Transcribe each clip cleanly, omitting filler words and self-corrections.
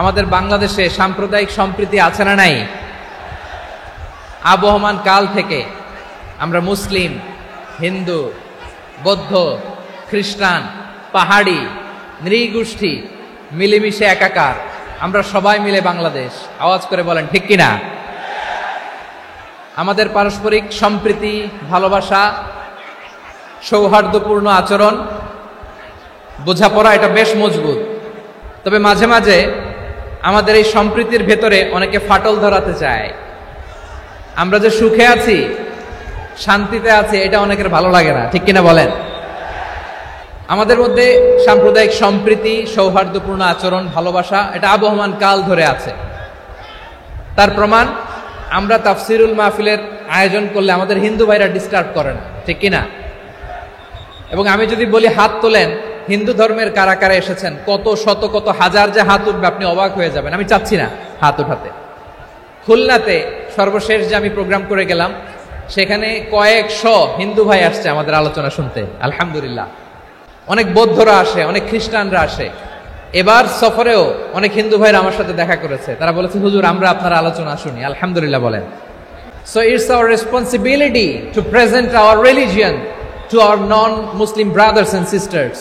আমাদের বাংলাদেশে সাম্প্রদায়িক সম্প্রীতি আছে না নাই? আবহমান কাল থেকে আমরা মুসলিম, হিন্দু, বৌদ্ধ, খ্রিস্টান, পাহাড়ি, নৃগোষ্ঠী মিলেমিশে একাকার, আমরা সবাই মিলে বাংলাদেশ। আওয়াজ করে বলেন ঠিক কিনা? আমাদের পারস্পরিক সম্প্রীতি, ভালোবাসা, সৌহার্দ্যপূর্ণ আচরণ, বোঝাপড়া এটা বেশ মজবুত। তবে মাঝে মাঝে আমাদের এই সম্প্রীতির ভেতরে অনেকে ফাটল ধরাতে চায়। আমরা যে সুখে আছি, শান্তিতে আছি, এটা অনেকের ভালো লাগে না, ঠিক কিনা বলেন? আমাদের মধ্যে সাম্প্রদায়িক সম্প্রীতি, সৌহার্দ্যপূর্ণ আচরণ, ভালোবাসা এটা আবহমান কাল ধরে আছে। তার প্রমাণ আমরা তাফসিরুল মাহফিলের আয়োজন করলে আমাদের হিন্দু ভাইরা ডিস্টার্ব করে না, ঠিক কিনা? এবং আমি যদি বলি হাত তোলেন, হিন্দু ধর্মের কারা কারা এসেছেন, কত শত কত হাজার যে হাত উঠবে, আপনি অবাক হয়ে যাবেন। আমি চাচ্ছি না হাত উঠাতে। খুলনাতে সর্বশেষ যে আমি প্রোগ্রাম করে গেলাম, সেখানে কয়েকশো হিন্দু ভাই আসছে আমাদের আলোচনা শুনতে, আলহামদুলিল্লাহ। অনেক বৌদ্ধরা আসে, অনেক খ্রিস্টানরা আসে। এবার সফরেও অনেক হিন্দু ভাইরা আমার সাথে দেখা করেছে। তারা বলেছে, হুজুর আমরা আপনার আলোচনা শুনি, আলহামদুলিল্লাহ বলেন। So it's our responsibility to present our religion to our non Muslim brothers and sisters.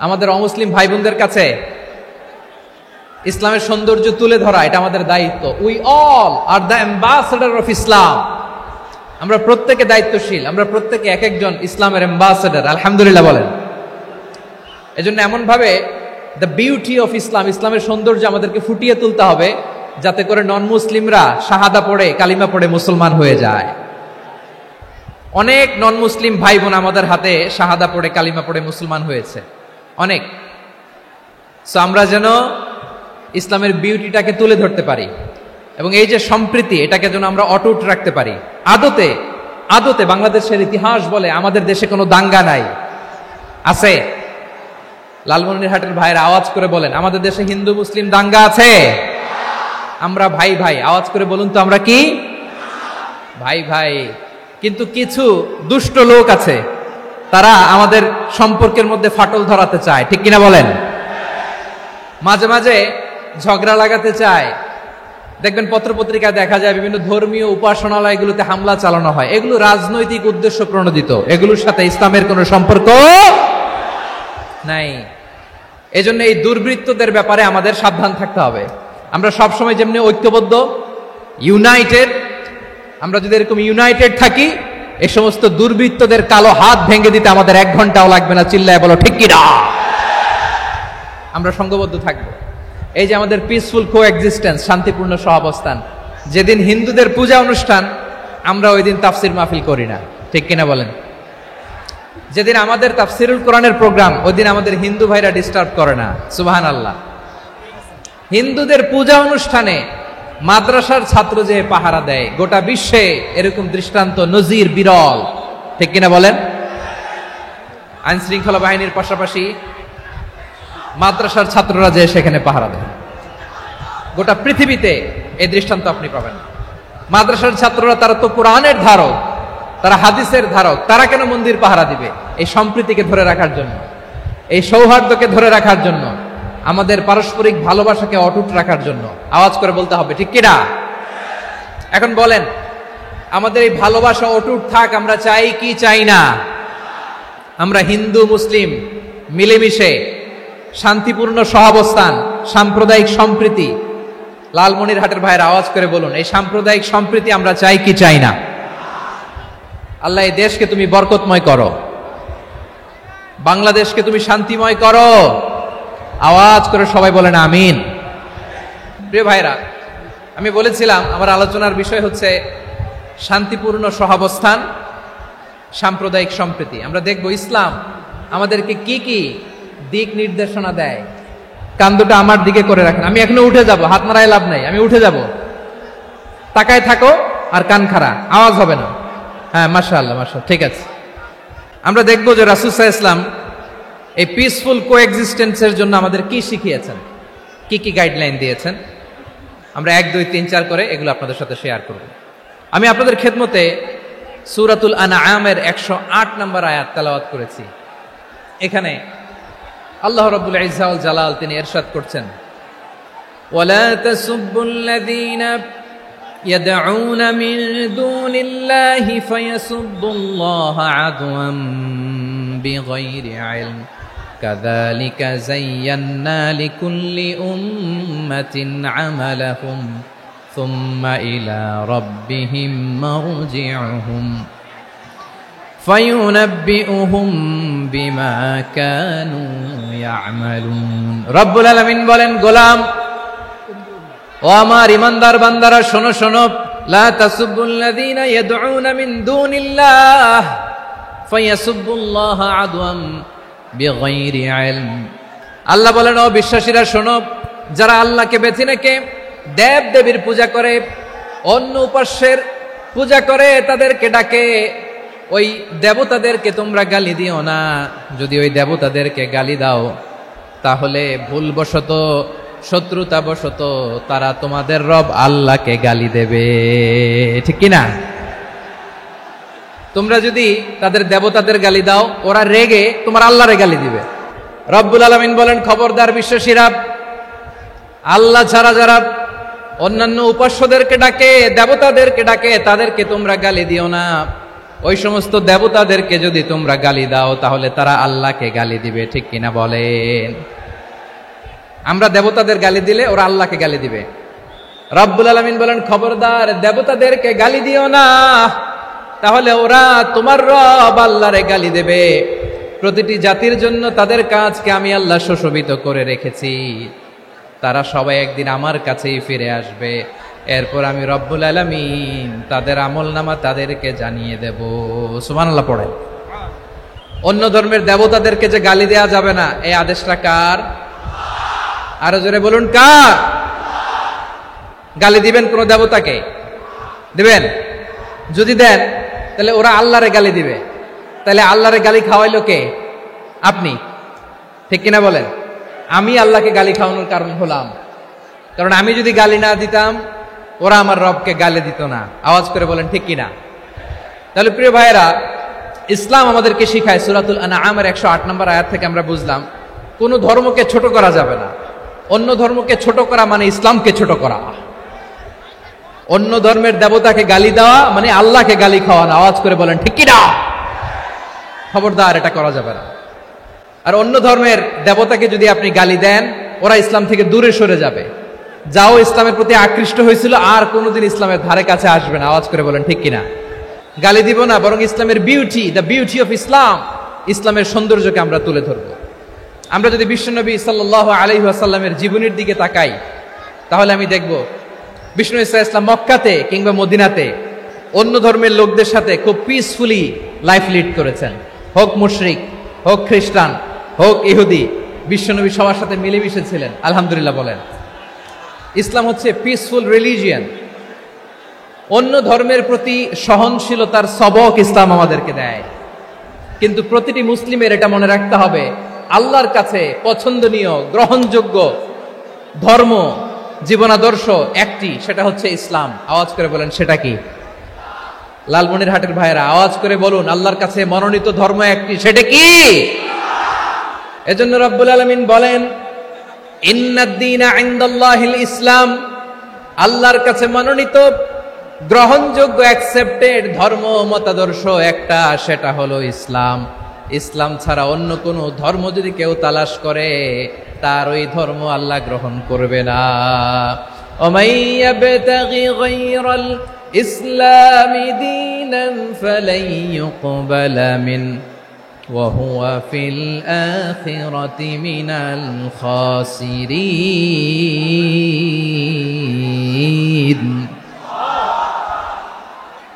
আমাদের অমুসলিম ভাই বোনদের কাছে ইসলামের সৌন্দর্য তুলে ধরা এটা আমাদের দায়িত্ব। We all are the ambassador of Islam. আমরা প্রত্যেকে দায়িত্বশীল, আমরা প্রত্যেকে এক একজন ইসলামের অ্যাম্বাসেডর, আলহামদুলিল্লাহ বলেন। এজন্য এমন ভাবে দ্য বিউটি অফ ইসলাম, ইসলামের সৌন্দর্য আমাদেরকে ফুটিয়ে তুলতে হবে, যাতে করে নন মুসলিমরা শাহাদা পড়ে, কালিমা পড়ে মুসলমান হয়ে যায়। অনেক নন মুসলিম ভাই বোন আমাদের হাতে শাহাদা পড়ে, কালিমা পড়ে মুসলমান হয়েছে, অনেক। সো আমরা যেন ইসলামের বিউটিটাকে তুলে ধরতে পারি, এবং এই যে সম্প্রীতি, এটাকে যেন আমরা অটুট রাখতে পারি। আদতে আদতে বাংলাদেশের ইতিহাস বলে আমাদের দেশে কোনো দাঙ্গা নাই, আছে? লালমনিরহাটের ভাইয়ের আওয়াজ করে বলেন, আমাদের দেশে হিন্দু মুসলিম দাঙ্গা আছে? আমরা ভাই ভাই, আওয়াজ করে বলুন তো, আমরা কি ভাই ভাই? কিন্তু কিছু দুষ্ট লোক আছে, তারা আমাদের সম্পর্কের মধ্যে ফাটল ধরাতে চায়, ঠিক কিনা বলেন? মাঝে মাঝে ঝগড়া লাগাতে চায়। দেখবেন পত্রপত্রিকায় দেখা যায় বিভিন্ন ধর্মীয় উপাসনালয়গুলোতে হামলা চালানো হয়। এগুলো রাজনৈতিক উদ্দেশ্য প্রণোদিত, এগুলোর সাথে ইসলামের কোনো সম্পর্ক নাই। এজন্য এই দুর্বৃত্তদের ব্যাপারে আমাদের সাবধান থাকতে হবে। আমরা সবসময় যেমনি ঐক্যবদ্ধ, ইউনাইটেড, আমরা যদি এরকম ইউনাইটেড থাকি, এই সমস্ত দুর্বৃত্তদের কালো হাত ভেঙে দিতে আমাদের 1 ঘন্টাও লাগবে না। চিল্লায় বলো ঠিক কিনা? আমরা সংঘবদ্ধ থাকবো। এই যে আমাদের পিসফুল কোএক্সিস্টেন্স, শান্তিপূর্ণ সহাবস্থান, যেদিন হিন্দুদের পূজা অনুষ্ঠান, আমরা ওই দিন তাফসির মাহফিল করি না, ঠিক কিনা বলেন? যেদিন আমাদের তাফসিরুল কোরআনের প্রোগ্রাম, ওই দিন আমাদের হিন্দু ভাইরা ডিস্টার্ব করে না, সুবহানাল্লাহ। হিন্দুদের পূজা অনুষ্ঠানে মাদ্রাসার ছাত্র যে পাহারা দেয়, গোটা বিশ্বে এরকম দৃষ্টান্ত নজির বিরল, ঠিক কিনা বলেন? আইন শৃঙ্খলা বাহিনীর পাশাপাশি মাদ্রাসার ছাত্ররা যে সেখানে পাহারা দেয়, গোটা পৃথিবীতে এই দৃষ্টান্ত আপনি পাবেন। মাদ্রাসার ছাত্ররা, তারা তো কোরআনের ধারক, তারা হাদিসের ধারক, তারা কেন মন্দির পাহারা দিবে? এই সম্প্রীতিকে ধরে রাখার জন্য, এই সৌহার্দ্যকে ধরে রাখার জন্য, আমাদের পারস্পরিক ভালোবাসাকে অটুট রাখার জন্য। আওয়াজ করে বলতে হবে ঠিক কিনা? এখন বলেন, আমাদের এই ভালোবাসা অটুট থাক, আমরা চাই কি চাই না? আমরা হিন্দু মুসলিম মিলেমিশে শান্তিপূর্ণ সহাবস্থান, সাম্প্রদায়িক সম্প্রীতি, লালমনিরহাটের ভাইয়ের আওয়াজ করে বলুন, এই সাম্প্রদায়িক সম্প্রীতি আমরা চাই কি চাই না? আল্লাহ এই দেশকে তুমি বরকতময় করো, বাংলাদেশকে তুমি শান্তিময় করো। আওয়াজ করে সবাই বলেন আমিন। প্রিয় ভাইরা, আমি বলেছিলাম আমার আলোচনার বিষয় হচ্ছে শান্তিপূর্ণ সহাবস্থান, সাম্প্রদায়িক সম্প্রীতি। আমরা দেখব ইসলাম আমাদেরকে কি কি দিক নির্দেশনা দেয়। কান দুটো আমার দিকে করে রাখেন, আমি এখনো উঠে যাব, হাত নাড়ায় লাভ নাই, আমি উঠে যাব। তাকায় থাকো আর কান খাড়া, আওয়াজ হবে না। হ্যাঁ, মাশাআল্লাহ মাশাআল্লাহ, ঠিক আছে। আমরা দেখব যে রাসূল সাল্লাল্লাহু আলাইহি ওয়াসাল্লাম এই পিসফুল কোএক্সিস্টেন্সের জন্য আমাদের কি শিখিয়েছেন, কি কি গাইডলাইন দিয়েছেন। আমরা 1, 2, 3, 4 করে এগুলো আপনাদের সাথে শেয়ার করব। আমি আপনাদের খেদমতে সূরাতুল আনআমের 108 নম্বর আয়াত তেলাওয়াত করেছি। এখানে আল্লাহ রাব্বুল ইজ্জা ওয়াল জালাল তিনি ইরশাদ করছেন, ولا تسبوا الذين يدعون من دون الله فيسبوا الله عدوا بغير علم كذلك زينا لكل أمة عملهم ثم إلى ربهم مرجعهم فينبئهم بما كانوا يعملون رب العالمين বলেন গোলাম ও আমার ইমানদার বান্দারা শোনো শোনো লা তাসুবুল্লাযীনা ইয়াদউনা মিন দুনিল্লাহ ফায়াসুবুল্লাহা আদওয়াম বিগাইরি ইলম আল্লাহ বলেন ও বিশ্বাসীরা শোনো যারা আল্লাহকে বেছে নেকে দেব দেবীর পূজা করে অন্য উপাস্যের পূজা করে তাদেরকে ডাকে ওই দেবতাদেরকে তোমরা গালি দিও না যদি ওই দেবতাদেরকে গালি দাও তাহলে ভুলবশত শত্রুতাবশত তারা তোমাদের রব আল্লাহকে গালি দেবে ঠিক কি না তোমরা যদি তাদের দেবতাদের গালি দাও ওরা রেগে তোমার আল্লাহরে গালি দিবে রব্বুল আলামিন বলেন খবরদার বিশ্বাসীরা আল্লাহ ছাড়া যারা অন্যান্য উপাস্যদেরকে ডাকে দেবতাদেরকে ডাকে তাদেরকে তোমরা গালি দিও না ওই সমস্ত দেবতাদেরকে যদি তোমরা গালি দাও তাহলে তারা আল্লাহকে গালি দিবে ঠিক কিনা বলেন আমরা দেবতাদের গালি দিলে ওরা আল্লাহকে গালি দিবে রব্বুল আলামিন বলেন খবরদার দেবতাদেরকে গালি দিও না তাহলে ওরা তোমার রব আল্লাহরে গালি দেবে প্রতিটি জাতির জন্য তাদের কাজকে আমি আল্লাহ সুশোভিত করে রেখেছি তারা সবাই একদিন আমার কাছেই ফিরে আসবে এরপর আমি রব্বুল আলামিন তাদের আমলনামা তাদেরকে জানিয়ে দেব সুবহানাল্লাহ পড়েন অন্য ধর্মের দেবতাদেরকে যে গালি দেয়া যাবে না এই আদেশটা কার আরো জোরে বলুন কার গালি দিবেন কোন দেবতাকে দিবেন যদি দেন তাহলে ওরা আল্লাহরে গালি দিবে তাহলে আল্লাহরে গালি খাওয়াইলো কে আপনি ঠিক কিনা বলেন আমি আল্লাহকে গালি খাওয়ানোর কারণ হলাম কারণ আমি যদি গালি না দিতাম ওরা আমার রবকে গালি দিত না আওয়াজ করে বলেন ঠিক কিনা তাহলে প্রিয় ভাইয়েরা ইসলাম আমাদেরকে শিখায় সূরাতুল আনআমের 108 নম্বর আয়াত থেকে আমরা বুঝলাম কোন ধর্মকে ছোট করা যাবে না অন্য ধর্মকে ছোট করা মানে ইসলামকে ছোট করা অন্য ধর্মের দেবতাকে গালি দেওয়া মানে আল্লাহকে গালি খাওয়ানো আওয়াজ করে বলেন ঠিক কিনা খবরদার এটা করা যাবে না আর অন্য ধর্মের দেবতাকে যদি আপনি গালি দেন ওরা ইসলাম থেকে দূরে সরে যাবে যাও ইসলামের প্রতি আকৃষ্ট হয়েছিল আর কোনোদিন ইসলামের ধারে কাছে আসবে না আওয়াজ করে বলেন ঠিক কিনা গালি দিব না বরং ইসলামের beauty the beauty of Islam ইসলামের সৌন্দর্যকে আমরা তুলে ধরব আমরা যদি বিশ্বনবী সাল্লাল্লাহু আলাইহি ওয়াসাল্লামের জীবনের দিকে তাকাই তাহলে আমি দেখব বিষ্ণু ইসলাম মক্কাতে কিংবা মদিনাতে অন্য ধর্মের লোকদের সাথে খুব পিসফুলি লাইফ লিড করেছেন হোক মুশরিক হোক খ্রিস্টান হোক ইহুদি বিশ্বনবী সবার সাথে মিলেমিশে ছিলেন আলহামদুলিল্লাহ বলেন ইসলাম হচ্ছে পিসফুল রিলিজিয়ান অন্য ধর্মের প্রতি সহনশীলতার সবক ইসলাম আমাদেরকে দেয় কিন্তু প্রতিটি মুসলিমের এটা মনে রাখতে হবে আল্লাহর কাছে পছন্দনীয় গ্রহণযোগ্য ধর্ম জীবনাদর্শ একটি সেটা হচ্ছে ইসলাম আওয়াজ করে বলেন সেটা কি লালমনিরহাটের ভাইয়েরা আওয়াজ করে বলুন আল্লাহর কাছে মনোনীত ধর্ম একটি সেটা কি এজন্য রব্বুল আলামিন বলেন ইন্নাদ-দীনা ইনদাল্লাহিল ইসলাম আল্লাহর কাছে মনোনীত গ্রহণযোগ্য অ্যাকসেপ্টেড ধর্ম মতাদর্শ একটা সেটা হলো ইসলাম ইসলাম ছাড়া অন্য কোন ধর্ম যদি কেউ তালাশ করে তার ওই ধর্ম আল্লাহ গ্রহণ করবে না ওমাইয়াবতাগি গায়রাল ইসলামি দীনান ফালাই ইউকবালা মিন ওয়া হুয়া ফিল আখিরাতি মিনাল খাসিরিন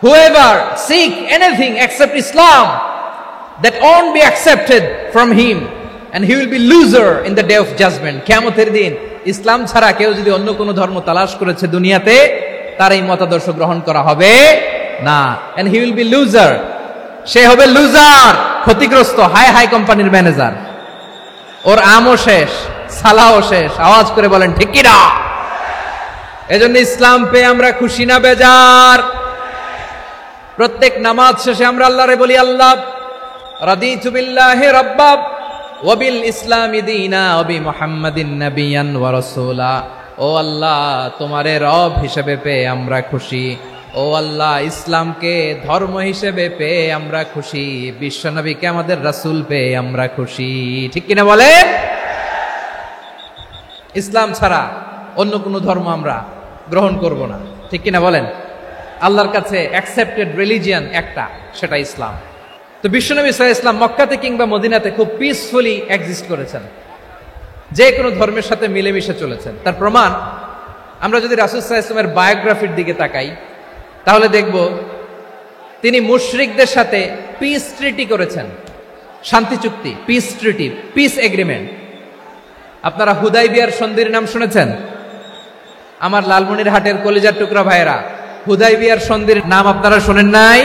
Whoever seek anything except Islam, that won't be accepted from him, and he will be loser in the day of judgment. কিয়ামতের দিন ইসলাম ছাড়া কেউ যদি অন্য কোনো ধর্ম তালাশ করেছে দুনিয়াতে তার এই মতাদর্শ গ্রহণ করা হবে না, and he will be loser. সে হবে লুজার, ক্ষতিগ্রস্ত, হাই হাই কোম্পানির ম্যানেজার। ওর আমও শেষ, সালাও শেষ। আওয়াজ করে বলেন ঠিক কি না? এজন্য ইসলাম পেয়ে আমরা খুশি না বেজার? প্রত্যেক নামাজ শেষে আমরা আল্লাহরে বলি, আল্লাহ রাদিতু বিল্লাহি রাব্বা ওয়া বিল ইসলামি দীনা ওয়া বি মুহাম্মাদিন নাবিয়ান ওয়া রাসূলা। ও আল্লাহ তোমারে রব হিসেবে পেয়ে আমরা খুশি, ও আল্লাহ ইসলামকে ধর্ম হিসেবে পেয়ে আমরা খুশি, বিশ্বনবীকে আমাদের রাসূল পেয়ে আমরা খুশি। ঠিক কিনা বলে? ইসলাম ছাড়া অন্য কোনো ধর্ম আমরা গ্রহণ করব না। ঠিক কিনা বলেন? আল্লাহর কাছে অ্যাকসেপ্টেড রিলিজিয়ান একটা, সেটা ইসলাম। তো বিশ্বনবী সাল্লাল্লাহু আলাইহি ওয়াসাল্লাম মক্কাতে কিংবা মদিনাতে খুব পিসফুলি এক্সিস্ট করেছেন, যে কোনো ধর্মের সাথে মিলেমিশে চলেছেন। তার প্রমাণ আমরা যদি রাসূল সাল্লাল্লাহু আলাইহি ওয়াসাল্লামের বায়োগ্রাফির দিকে তাকাই, তাহলে দেখব তিনি মুশরিকদের সাথে পিস ট্রিটি করেছেন, শান্তি চুক্তি, পিস ট্রিটি, পিস এগ্রিমেন্ট। আপনারা হুদাইবিয়ার সন্ধির নাম শুনেছেন? আমার লালমনিরহাটের কলিজার টুকরা ভাইয়েরা, হুদাইবিয়ার সন্ধির নাম আপনারা শোনেন নাই?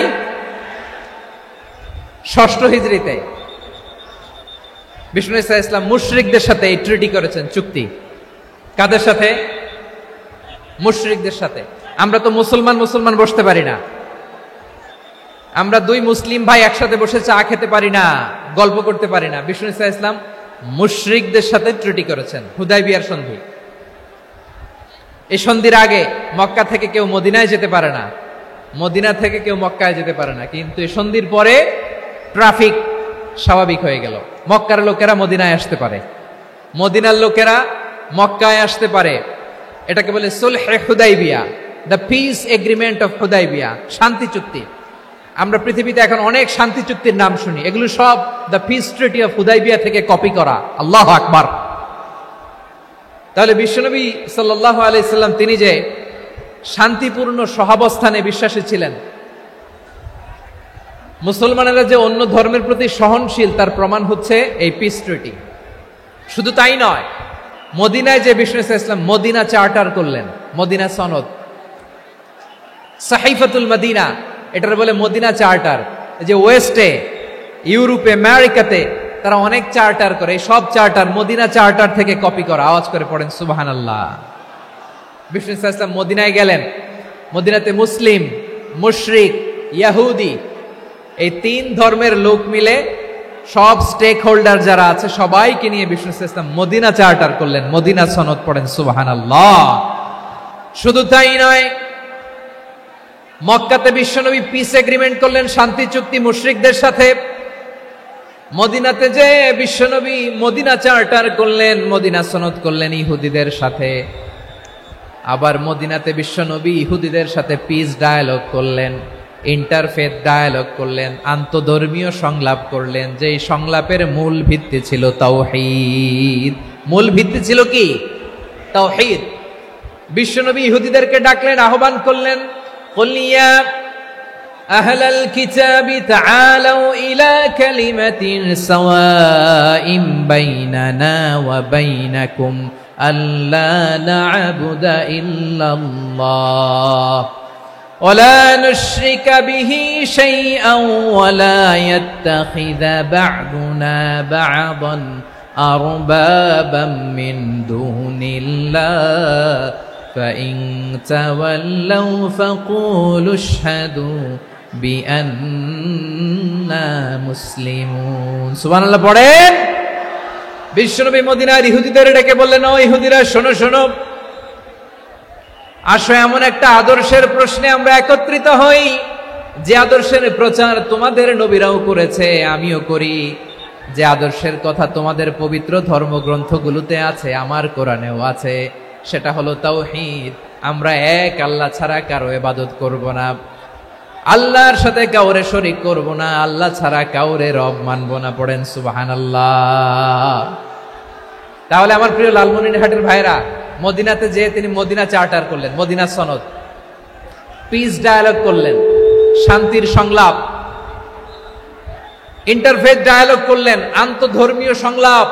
6ষ্ঠ হিজরিতে বিষ্ণু ঈসা ইসলাম মুশরিকদের সাথে এই ট্রিটি করেছেন, চুক্তি। কাদের সাথে? মুশরিকদের সাথে। আমরা তো মুসলমান বসতে পারি না, আমরা দুই মুসলিম ভাই একসাথে বসে চা খেতে পারি না, গল্প করতে পারি না। বিষ্ণু ঈসা ইসলাম মুশরিকদের সাথে ট্রিটি করেছেন, হুদাইবিয়ার সন্ধি। এই সন্ধির আগে মক্কা থেকে কেউ মদিনায় যেতে পারে না, মদিনা থেকে কেউ মক্কায় যেতে পারে না। কিন্তু এই সন্ধির পরে ট্রাফিক স্বাভাবিক হয়ে গেল, মক্কার লোকেরা মদিনায় আসতে পারে, মদিনার লোকেরা মক্কায় আসতে পারে। এটাকে বলে সুলহে Hudaybiyyah, the peace agreement of Hudaybiyyah, শান্তি চুক্তি। আমরা পৃথিবীতে এখন অনেক শান্তি চুক্তির নাম শুনি, এগুলো সব the piece treaty of Hudaibiya থেকে কপি করা। আল্লাহু আকবার। তাহলে বিশ্বনবী সাল্লাল্লাহু আলাইহি সাল্লাম তিনি যে শান্তিপূর্ণ সহাবস্থানে বিশ্বাসী ছিলেন, মুসলমানেরা যে অন্য ধর্মের প্রতি সহনশীল, তার প্রমাণ হচ্ছে এই পিস ট্রিটি। শুধু তাই নয়, মদিনায় যে বিষ্ণু ইসলাম মদিনা চার্টার করলেন, মদিনা সনদ, সাহিফাতুল মদিনা, এটার বলে মদিনা চার্টার। যে ওয়েস্টে, ইউরোপে, আমেরিকাতে তারা অনেক চার্টার করে, এই সব চার্টার মদিনা চার্টার থেকে কপি করা। আওয়াজ করে পড়েন সুবহানাল্লাহ। বিষ্ণু ইসলাম মদিনায় গেলেন, মদিনাতে মুসলিম, মুশরিক, ইয়াহুদি, এই 3 ধর্মের লোক মিলে সব স্টেক হোল্ডার যারা আছে সবাইকে নিয়ে বিষ্ণু ইসলাম মদিনা চার্টার করলেন, মদিনা সনদ। পড়েন সুবহানাল্লাহ। শুধু তাই নয়, মক্কাতে বিশ্বনবী পিস এগ্রিমেন্ট করলেন, শান্তি চুক্তি মুশরিকদের সাথে। মদিনাতে যে বিশ্বনবী মদিনা চার্টার করলেন, মদিনা সনদ করলেন ইহুদিদের সাথে। আবার মদিনাতে বিশ্বনবী ইহুদিদের সাথে পিস ডায়ালগ করলেন, ইন্টারফেথ ডায়ালগ করলেন, আন্তধর্মীয় সংলাপ করলেন। যেই সংলাপের মূল ভিত্তি ছিল তাওহীদ। মূল ভিত্তি ছিল কি? তাওহীদ। বিশ্বনবী ইহুদিদেরকে ডাকলেন, আহ্বান করলেন, কুল ইয়া আহলাল কিতাবি তাআলাউ ইলা কালিমাতিন সাওয়াইন বাইনানা ওয়া বাইনাকুম আল্লা না'বুদা ইল্লাল্লাহ ولا نشرك به شيئا ولا يتخذ بعضنا بعضا أربابا من دون الله فإن تولوا فقولوا اشهدوا بأننا مسلمون سبحان الله পড়েন। বিশ্বনবী মদিনার ইহুদিদের ডেকে বললেন, ও ইহুদিরা, শোনো শোনো, আসো এমন একটা আদর্শের প্রশ্নে আমরা একত্রিত হই, যে আদর্শের প্রচার তোমাদের নবীরাও করেছে, আমিও করি, যে আদর্শের কথা তোমাদের পবিত্র ধর্মগ্রন্থগুলোতে আছে, আমার কোরআনেও আছে। সেটা হলো তাওহীদ। আমরা এক আল্লাহ ছাড়া কারো ইবাদত করব না, আল্লাহর সাথে কাউরে শরীক করব না, আল্লাহ ছাড়া কাউরে রব মানব না। পড়েন সুবহানাল্লাহ। তাহলে আমার প্রিয় লালমনিরহাটের ভাইরা, মদিনাতে যে তিনি মদিনা চার্টার করলেন, মদিনা সনদ, পিস ডায়ালগ করলেন, শান্তির সংলাপ, ইন্টারফেথ ডায়ালগ করলেন, আন্তধর্মীয় সংলাপ,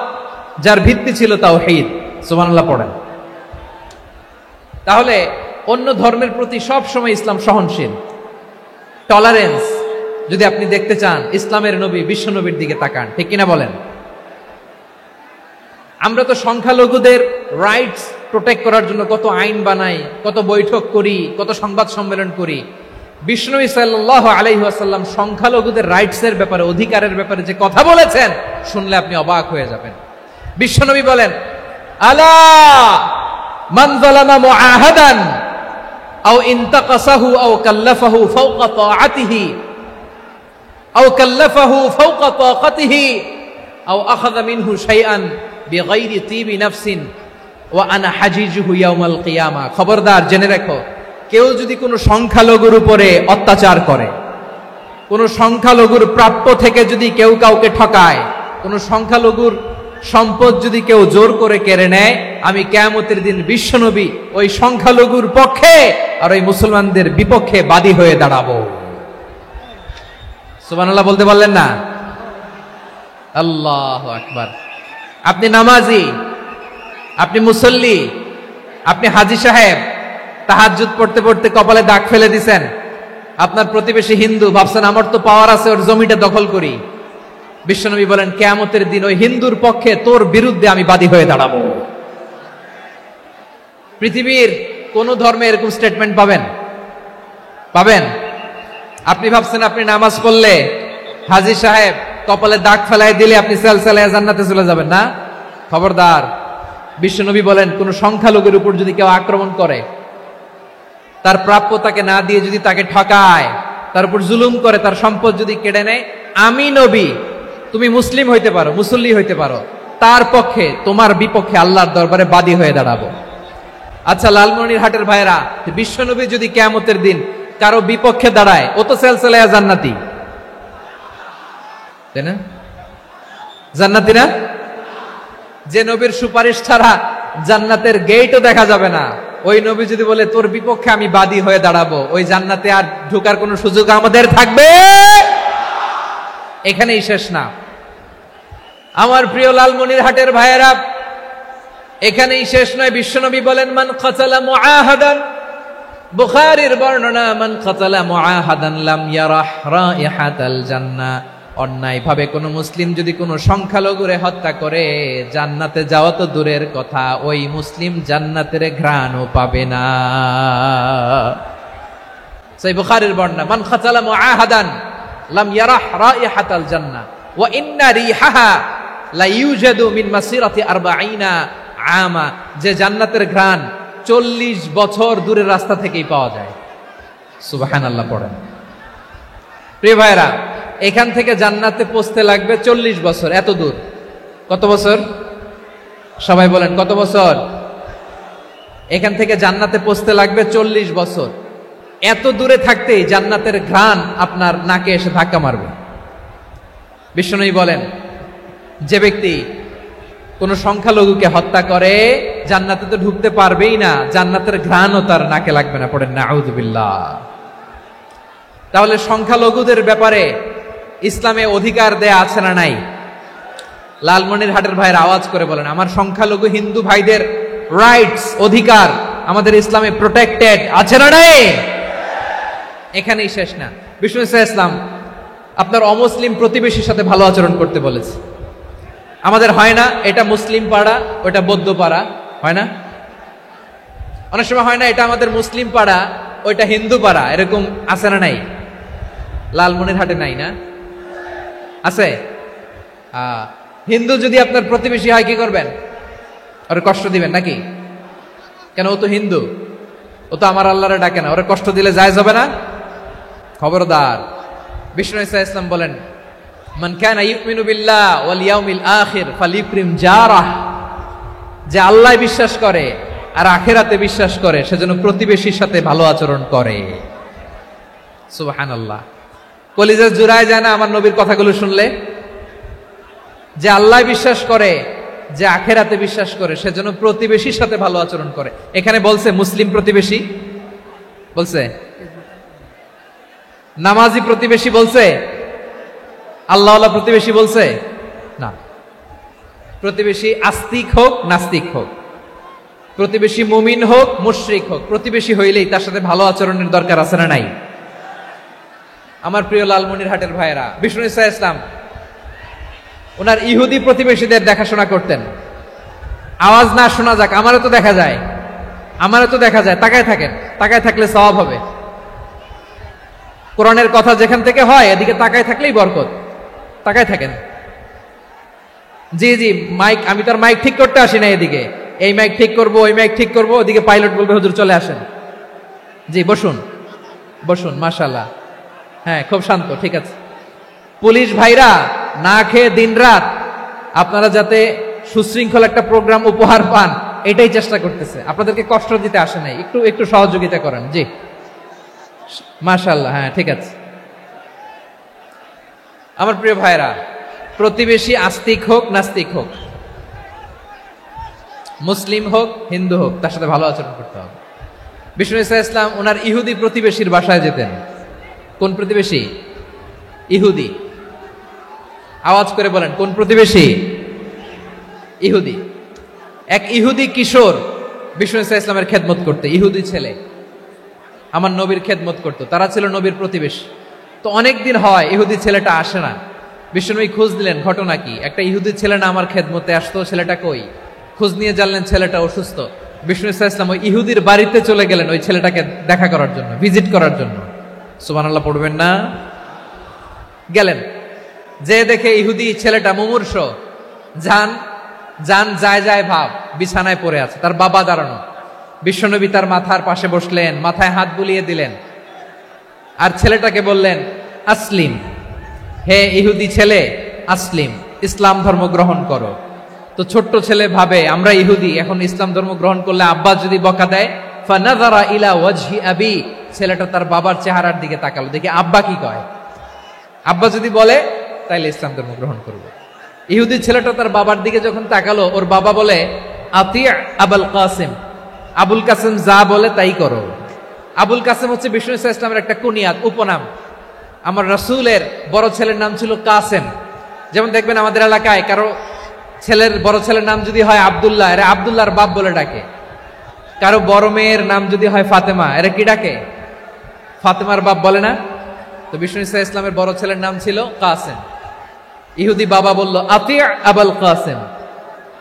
যার ভিত্তি ছিল তাওহীদ। সুবহানাল্লাহ পড়েন। তাহলে অন্য ধর্মের প্রতি সব সময় ইসলাম সহনশীল, টলারেন্স। যদি আপনি দেখতে চান ইসলামের নবী বিশ্ব নবীর দিকে তাকান, ঠিক কিনা বলেন? আমরা তো সংখ্যালঘুদের রাইটস প্রোটেক্ট করার জন্য কত আইন বানাই, কত বৈঠক করি, কত সংবাদ সম্মেলন করি। বিষ্ণু সাল্লাল্লাহু আলাইহি ওয়াসাল্লাম সংখ্যালঘুদের রাইটসের ব্যাপারে, অধিকারের ব্যাপারে যে কথা বলেছেন, শুনলে আপনি অবাক হয়ে যাবেন। বিশ্বনবী বলেন, আলা মান যালামা মুআহাদান আও ইনতাকাসাহু আও কাল্লাফাহু ফাওকা তাআতিহি আও কাল্লাফাহু ফাওকা তাকাতিহি আও আখাযা মিনহু শাইআন বিগাইরি তিবি নাফসিন ওয়া আনা হাজিজুহু ইয়াউমাল কিয়ামা। খবরদার, জেনে রাখো, কেউ যদি কোনো সংখ্যালঘুর উপরে অত্যাচার করে, কোন সংখ্যালঘুর প্রাপ্য থেকে যদি কেউ কাউকে ঠকায়, কোন সংখ্যালঘুর সম্পদ যদি কেউ জোর করে কেড়ে নেয়, আমি কিয়ামতের দিন বিশ্বনবী ওই সংখ্যালঘুর পক্ষে আর ওই মুসলমানদের বিপক্ষে বাদী হয়ে দাঁড়াবো। সুবহানাল্লাহ বলতে পারলেন না? আল্লাহু আকবার। আপনি নামাজি, আপনি মুসল্লি, আপনি হাজী সাহেব, তাহাজ্জুদ পড়তে পড়তে কপালে দাগ ফেলে দিছেন, আপনার প্রতিবেশী হিন্দু, ভাবছেন আমার তো পাওয়ার আছে, ওর জমিটা দখল করি। বিশ্বনবী বলেন কিয়ামতের দিন ওই হিন্দুর পক্ষে তোর বিরুদ্ধে আমি বাদী হয়ে দাঁড়াবো। পৃথিবীর কোন ধর্মে এরকম স্টেটমেন্ট পাবেন? পাবেন? আপনি ভাবছেন আপনি নামাজ পড়লে হাজী সাহেব কপালে দাগ ফেলাই দিলে আপনি সেলসেলায় জান্নাতে চলে যাবেন না? খবরদার। বিশ্বনবী বলেন কোন সংখ্যালঘুর উপর যদি কেউ আক্রমণ করে, তার প্রাপ্য তাকে না দিয়ে যদি তাকে ঠকায়, তার উপর জুলুম করে, তার সম্পদ যদি কেড়ে নেয়, আমি নবী, তুমি মুসলিম হইতে পারো, মুসল্লি হইতে পারো, তার পক্ষে তোমার বিপক্ষে আল্লাহর দরবারে বাদী হয়ে দাঁড়াবো। আচ্ছা লালমনিরহাটের ভাইরা, বিশ্বনবী যদি কিয়ামতের দিন কারো বিপক্ষে দাঁড়ায়, ও তো সেলসেলায়া জান্নাতি, তাই না? জান্নাতি না? যে নবীর সুপারিশ ছাড়া জান্নাতের গেটও দেখা যাবে না, ওই নবী যদি বলে তোর বিপক্ষে আমি বাদী হয়ে দাঁড়াবো, ওই জান্নাতে আর ঢোকার কোনো সুযোগ আমাদের থাকবে? এখানেই শেষ না আমার প্রিয় লালমনিরহাটের ভাইয়েরা, এখানেই শেষ নয়। বিশ্বনবী বলেন মান কাতালা মুআহাদান, বুখারীর বর্ণনা, মান কাতালা মুআহাদান লাম ইয়ারাহ রাইহাতাল জান্নাহ। অন্যায় ভাবে কোন মুসলিম যদি কোন সংখ্যালঘুরে হত্যা করে, জান্নাতে যাওয়া তো দূরের কথা, ওই মুসলিম জান্নাতের ঘ্রাণও পাবে না। সেই বুখারীর বর্ণনা, মান কাতালা মুআহাদান লাম ইয়ারাহ রাইহাতাল জান্নাহ ওয়া ইন্না রিহাহা লা ইউজাদু মিন মাসিরাতি 40 আমা। যে জান্নাতের ঘ্রাণ 40 বছর দূরের রাস্তা থেকেই পাওয়া যায়। সুবহানাল্লাহ পড়েন। প্রিয় ভাইরা, এখান থেকে জান্নাতে পৌঁছতে লাগবে 40 বছর। এত দূর। কত বছর? সবাই বলেন কত বছর? এখান থেকে জান্নাতে পৌঁছতে লাগবে 40 বছর। এত দূরে থাকতেই জান্নাতের ঘ্রাণ আপনার নাকে এসে ধাক্কা মারবে। বিশ্বনবী বলেন যে ব্যক্তি কোন সংখ্যালঘুকে হত্যা করে, জান্নাতে তো ঢুকতে পারবেই না, জান্নাতের ঘ্রাণও তার নাকে লাগবে না। পড়েন নাউযুবিল্লাহ। তাহলে সংখ্যালঘুদের ব্যাপারে ইসলামে অধিকার দেয়া আছে না নাই? লালমনিরহাটের ভাইয়ের আওয়াজ করে বলেন, আমার সংখ্যালঘু হিন্দু ভাইদের রাইটস, অধিকার আমাদের ইসলামে প্রোটেক্টেড আছে না নাই? এখানেই শেষ না। বিষ্ণু ইসলাম আপনার অমুসলিম প্রতিবেশীর সাথে ভালো আচরণ করতে বলেছে। আমাদের হয় না এটা মুসলিম পাড়া, ওটা বৌদ্ধ পাড়া, হয় না? অনেক সময় হয় না এটা আমাদের মুসলিম পাড়া, ওইটা হিন্দু পাড়া, এরকম আছে না নাই? লালমনিরহাটে নাই না? আছে? হিন্দু যদি আপনার প্রতিবেশী হয় কি করবেন? ওর কষ্ট দিবেন নাকি? কেন? ও তো হিন্দু, ও তো আমার আল্লাহরে ডাকে না, ওরে কষ্ট দিলে জায়েজ হবে না? খবরদার। বিষ্ণু ইসলাম বলেন মান কানা ইউমিনু বিল্লাহ ওয়াল ইয়াউমিল আখির ফালিউকরিম জারাহ। যে আল্লাহ বিশ্বাস করে আর আখিরাতে বিশ্বাস করে, সেজন্য প্রতিবেশীর সাথে ভালো আচরণ করে। সুবহানাল্লাহ। কলিজা জুড়ায় যায় না আমার নবীর কথাগুলো শুনলে? যে আল্লাহ বিশ্বাস করে, যে আখিরাতে বিশ্বাস করে, সেজন্য প্রতিবেশীর সাথে ভালো আচরণ করে। এখানে বলছে মুসলিম প্রতিবেশী বলছে, নামাজি প্রতিবেশী বলছে, আল্লাহওয়ালা প্রতিবেশী বলছে না। প্রতিবেশী আস্তিক হোক নাস্তিক হোক, প্রতিবেশী মুমিন হোক মুশরিক হোক, প্রতিবেশী হইলেই তার সাথে ভালো আচরণের দরকার আছে না নাই? আমার প্রিয় লালমনিরহাটের ভাইয়েরা, বিষ্ণু ইসলাম ওনার ইহুদি প্রতিবেশীদের দেখাশোনা করতেন। আওয়াজ না শোনা যাক, আমারও তো দেখা যায়, আমারও তো দেখা যায়। তাকায় থাকেন, তাকায় থাকলে সওয়াব হবে। কোরআনের কথা যেখান থেকে হয় এদিকে তাকায় থাকলেই বরকত। তাকায় থাকেন। জি জি, মাইক, আমি তার মাইক ঠিক করতে আসি না এদিকে, এই মাইক ঠিক করব, ওই মাইক ঠিক করব, ওদিকে পাইলট বলবে হুজুর চলে আসেন, জি বসুন বসুন, মাশাআল্লাহ, হ্যাঁ খুব শান্ত, ঠিক আছে। পুলিশ ভাইরা না খেয়ে দিনরাত আপনারা যাতে সুশৃঙ্খল একটা প্রোগ্রাম উপহার পান এটাই চেষ্টা করতেছে, আপনাদেরকে কষ্ট দিতে আসে নাই, একটু একটু সহযোগিতা করেন, জি মাশাআল্লাহ, হ্যাঁ ঠিক আছে। আমার প্রিয় ভাইরা, প্রতিবেশী আস্তিক হোক নাস্তিক হোক, মুসলিম হোক হিন্দু হোক, তার সাথে ভালো আচরণ করতে হবে। বিষ্ণু ঈসা ইসলাম ওনার ইহুদি প্রতিবেশীর বাসায় যেতেন। কোন প্রতিবেশী? ইহুদি। আওয়াজ করে বলেন, কোন প্রতিবেশী? ইহুদি। এক ইহুদি কিশোর বিষ্ণু ঈসা ইসলামের খেদমত করতে, ইহুদি ছেলে আমার নবীর খেদমত করতো, তারা ছিল নবীর প্রতিবেশী। তো অনেক দিন হয় ইহুদি ছেলেটা আসে না, বিষ্ণুনবী খোঁজ দিলেন ঘটনা কি, একটা ইহুদি ছেলে না আমার খেদমতে আসতো, ছেলেটা কই? খোঁজ নিয়ে জানলেন ছেলেটা অসুস্থ। বিষ্ণু ঈসা ইসলাম ওই ইহুদির বাড়িতে চলে গেলেন ওই ছেলেটাকে দেখা করার জন্য, ভিজিট করার জন্য। সুবহানাল্লাহ পড়বেন না? গেলেন, যে দেখে ইহুদি ছেলেটা মুমূর্ষ, জান জান যায় যায় ভাব, বিছানায় পড়ে আছে, তার বাবা দাঁড়ানো। বিশ্বনবী তার মাথার পাশে বসলেন, মাথায় হাত বুলিয়ে দিলেন, আর ছেলেটাকে বললেন আসলিম, হে ইহুদি ছেলে আসলিম, ইসলাম ধর্ম গ্রহণ করো। তো ছোট্ট ছেলে ভাবে আমরা ইহুদি, এখন ইসলাম ধর্ম গ্রহণ করলে আব্বা যদি বকা দেয়, ফানাযারা ইলা ওয়াজহি আবি, ছেলেটা তার বাবার চেহারার দিকে তাকালো, দেখি আব্বা কি কয়। আব্বা যদি বলে তাইলে ইসলাম ধর্ম গ্রহণ করবে। ইহুদি ছেলেটা তার বাবার দিকে যখন তাকালো, ওর বাবা বলে আতি আবুল কাসিম, আবুল কাসিম যা বলে তাই করো। আবুল কাসিম হচ্ছে বিষ্ণু ঈসা ইসলামের একটা কুনিয়াত, উপনাম। আমার রাসূলের বড় ছেলের নাম ছিল কাসেম। যেমন দেখবেন আমাদের এলাকায় কারো ছেলের বড় ছেলের নাম যদি হয় আব্দুল্লাহ, এরা আব্দুল্লাহর বাপ বলে ডাকে। কারো বড় মেয়ের নাম যদি হয় ফাতেমা, এরা কি ডাকে? ফাতেমার বাপ বলে না? তো বিষ্ণু ঈসা ইসলামের বড় ছেলের নাম ছিল কাসেম। ইহুদি বাবা বলল আতি আবুল কাসেম,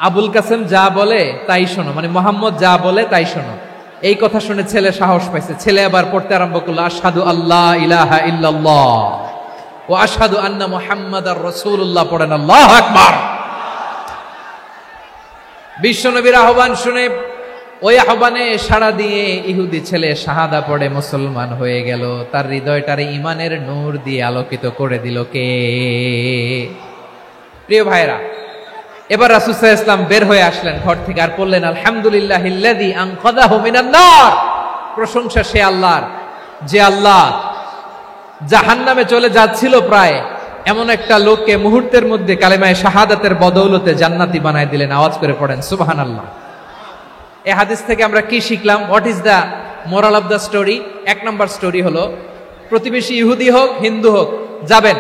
আবুল কাসেম যা বলে তাই শোনো, মানে মোহাম্মদ যা বলে তাই শোনো। এই কথা শুনে ছেলে সাহস পাইছে, ছেলে আবার পড়তে আরম্ভ করলো আশহাদু আল্লাহ ইলাহা ইল্লাল্লাহ ওয়া আশহাদু আন্না মুহাম্মাদার রাসূলুল্লাহ, পড়েন আল্লাহু আকবার। বিশ্বনবীর আহ্বান শুনে ওই আহ্বানে সাড়া দিয়ে ইহুদি ছেলে শাহাদা পড়ে মুসলমান হয়ে গেল। তার হৃদয়টারে ঈমানের নূর দিয়ে আলোকিত করে দিল কে? প্রিয় ভাইরা, এবার রাসূল সাল্লাল্লাহু আলাইহি ওয়াসাল্লাম বের হয়ে আসলেন ঘর থেকে, আর বললেন আলহামদুলিল্লাহিল্লাযী আনকাযাহু মিনান নার, প্রশংসা সে আল্লাহর যে আল্লাহ জাহান্নামে চলে যাচ্ছিল প্রায় এমন একটা লোককে মুহূর্তের মধ্যে কালেমায়ে শাহাদাতের বদৌলতে জান্নাতি বানায় দিলেন। আওয়াজ করে পড়েন সুবহানাল্লাহ। এই হাদিস থেকে আমরা কি শিখলাম? What is the moral of the story? এক নম্বর স্টোরি হলো, প্রতিবেশী ইহুদি হোক হিন্দু হোক, যাবেন,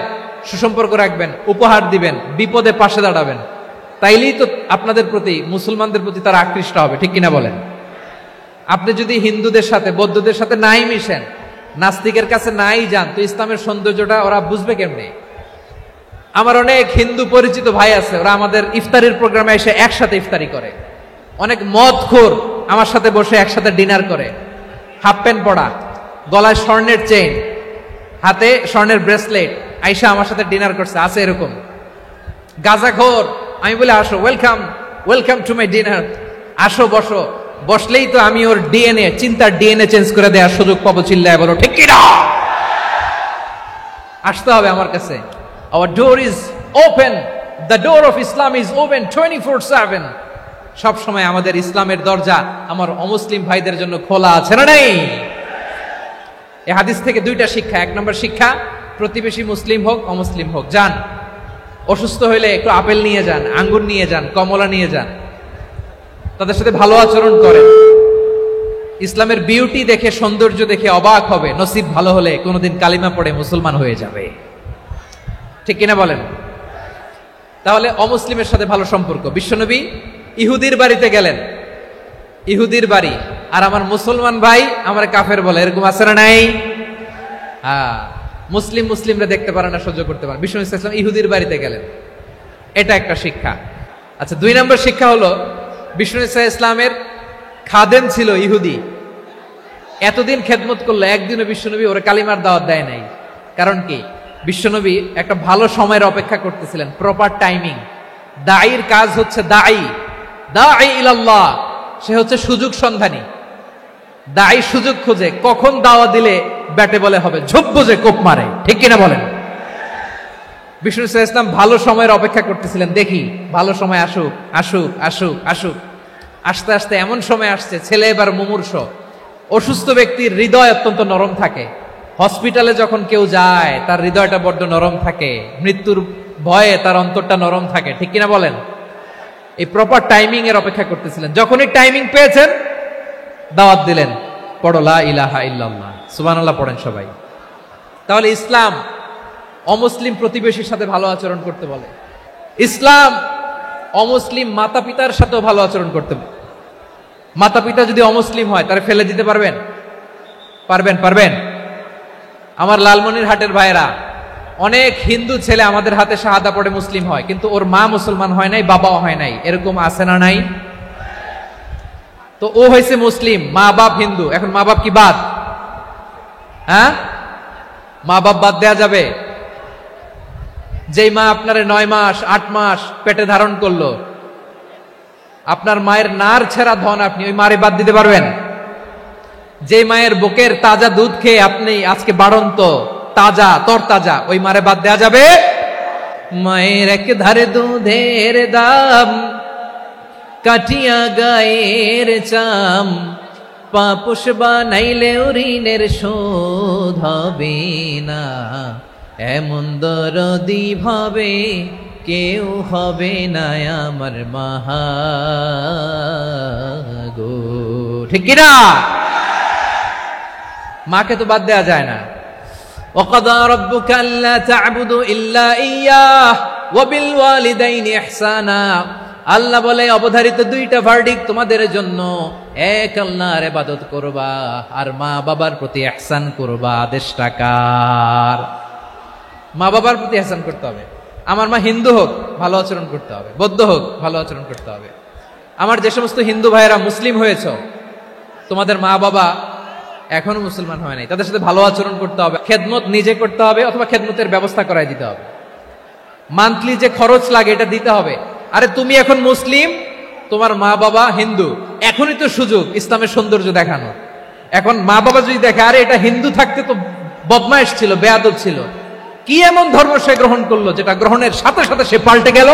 সুসম্পর্ক রাখবেন, উপহার দিবেন, বিপদে পাশে দাঁড়াবেন, তাইলেই তো আপনাদের প্রতি, মুসলমানদের প্রতি তারা আকৃষ্ট হবে, ঠিক কিনা বলেন? আপনি যদি হিন্দুদের সাথে বৌদ্ধদের সাথে নাই মিশেন, নাস্তিকের কাছে নাই যান, তো ইসলামের সৌন্দর্যটা ওরা বুঝবে কেমনে? আমার অনেক হিন্দু পরিচিত ভাই আছে, ওরা আমাদের ইফতারির প্রোগ্রামে এসে একসাথে ইফতারি করে। অনেক মদখোর আমার সাথে বসে একসাথে ডিনার করে, হাফ প্যান্ট পরা, গলায় স্বর্ণের চেইন, হাতে স্বর্ণের ব্রেসলেট, আইসা আমার সাথে ডিনার করছে, আছে এরকম। গাঁজাখোর, আমি বলে আসো, welcome welcome to my dinner, আসো বসো, বসলেই তো আমি ওর ডিএনএ, চিন্তার ডিএনএ চেঞ্জ করে দেওয়ার সুযোগ পাবো, চিল্লায় বলো ঠিক কি না? আসতে হবে আমার কাছে। Our door is open, the door of Islam is open 24/7। সব সময় আমাদের ইসলামের দরজা আমার অমুসলিম ভাইদের জন্য খোলা আছে না নাই? এই হাদিস থেকে দুইটা শিক্ষা। এক নম্বর শিক্ষা, প্রতিবেশী মুসলিম হোক অমুসলিম হোক, যান, অসুস্থ হইলে একটু আপেল নিয়ে যান, আঙ্গুর নিয়ে যান, কমলা নিয়ে যান, তাদের সাথে ভালো আচরণ করেন। ইসলামের বিউটি দেখে, সৌন্দর্য দেখে অবাক হবে, নসিব ভালো হলে কোনোদিন কালিমা পড়ে মুসলমান হয়ে যাবে, ঠিক কিনা বলেন? তাহলে অমুসলিমের সাথে ভালো সম্পর্ক। বিশ্বনবী ইহুদির বাড়িতে গেলেন, ইহুদির বাড়ি, আর আমার মুসলমান ভাই আমার কাফের বলে, এরকম আছে না নাই? হ্যাঁ, মুসলিম মুসলিমরা দেখতে পারে না, সহ্য করতে পারে। বিশ্বনবী সাল্লাল্লাহু আলাইহি ওয়াসাল্লাম ইহুদির বাড়িতে গেলেন, এটা একটা শিক্ষা। আচ্ছা, দুই নম্বর শিক্ষা হলো, বিশ্বনবী সাল্লাল্লাহু আলাইহি ওয়াসাল্লামের খাদেম ছিল ইহুদি, এতদিন খেদমত করলো, একদিনও বিশ্বনবী ওরা কালিমার দাওয়াত দেয় নাই। কারণ কি? বিশ্বনবী একটা ভালো সময়ের অপেক্ষা করতেছিলেন, প্রপার টাইমিং। দাঈর কাজ হচ্ছে দাঈ ইলাল্লাহ, সে হচ্ছে সুযোগ সন্ধানী। দায়ী সুযোগ খোঁজে, কখন দাওয়া দিলে ব্যাটে বলে হবে, ঝোপ বোঝে কোপ মারে, ঠিক কিনা বলেন? বিষ্ণু ইসলাম ভালো সময়ের অপেক্ষা করতেছিলেন, দেখি ভালো সময় আসুক আসুক আসুক আসুক। আস্তে আস্তে এমন সময় আসছে, ছেলে এবার মুমূর্ষ। অসুস্থ ব্যক্তির হৃদয় অত্যন্ত নরম থাকে। হসপিটালে যখন কেউ যায় তার হৃদয়টা বড্ড নরম থাকে, মৃত্যুর ভয়ে তার অন্তরটা নরম থাকে, ঠিক কিনা বলেন? এই প্রপার টাইমিং এর অপেক্ষা করতেছিলেন। যখনই টাইমিং পেয়েছেন দাওয়াত দিলেন, পড়ো লা ইলাহা ইল্লাল্লাহ, সুবহানাল্লাহ পড়েন সবাই। তাহলে ইসলাম অমুসলিম প্রতিবেশীর সাথে ভালো আচরণ করতে বলে। ইসলাম অমুসলিম মাতা পিতার সাথেও ভালো আচরণ করতে বলে। মাতা পিতা যদি অমুসলিম হয় তারে ফেলে দিতে পারবেন? পারবেন? পারবেন? আমার লালমনিরহাটের ভাইরা, অনেক হিন্দু ছেলে আমাদের হাতে শাহাদা পড়ে মুসলিম হয়, কিন্তু ওর মা মুসলমান হয় নাই, বাবাও হয় নাই। এরকম আছে না নাই? তো ও হয়েছে মুসলিম, মা বাপ হিন্দু, এখন মা বাপ কি বাদ? হ্যাঁ, মা বাপ বাদ দেয়া যাবে? যেই মা আপনারে 9 মাস 8 মাস পেটে ধারণ করলো, আপনার মায়ের নার ছেঁড়া ধন, আপনি ওই মারে বাদ দিতে পারবেন? যে মায়ের বুকের তাজা দুধ খেয়ে আপনি আজকে বাড়ন্ত তাজা তরতাজা, ওই মারে বাদ দেয়া যাবে? মায়ের এক ধারে দুধের দাম, কাটিয়া গায়ের চাম, পাপুষ বানাইলে ঋণের শোধ হবে না, এমন দরদি ভাবে কেউ হবে না আমার মাহা গো, ঠিক কিনা? মাকে তো বাদ দেয়া যায় না। وَقَضَى رَبُّكَ أَلَّا تَعْبُدُوا إِلَّا إِيَّاهُ وَبِالْوَالِدَيْنِ إِحْسَانًا। আল্লাহ বলে অবধারিত দুইটা ভার্ডিক্ট তোমাদের জন্য, এক আল্লাহর ইবাদত করবা আর মা বাবার প্রতি ইহসান করবা। আদেশটা কার? মা বাবার প্রতি ইহসান করতে হবে। আমার মা হিন্দু হোক ভালো আচরণ করতে হবে, বৌদ্ধ হোক ভালো আচরণ করতে হবে। আমার যে সমস্ত হিন্দু ভাইয়েরা মুসলিম হয়েছ, তোমাদের মা বাবা এখনো মুসলমান হয় নাই, তাদের সাথে ভালো আচরণ করতে হবে। খেদমত নিজে করতে হবে অথবা খেদমতের ব্যবস্থা করাই দিতে হবে। মান্থলি যে খরচ লাগে এটা দিতে হবে। আরে তুমি এখন মুসলিম, তোমার মা বাবা হিন্দু, এখনই তো সুযোগ ইসলামের সৌন্দর্য দেখানো। এখন মা বাবা যদি দেখে আরে এটা হিন্দু থাকতে তো বদমাইশ ছিল, বেয়াদব ছিল, কি এমন ধর্ম সে গ্রহণ করলো যেটা গ্রহণের সাথে সাথে সে পাল্টে গেল?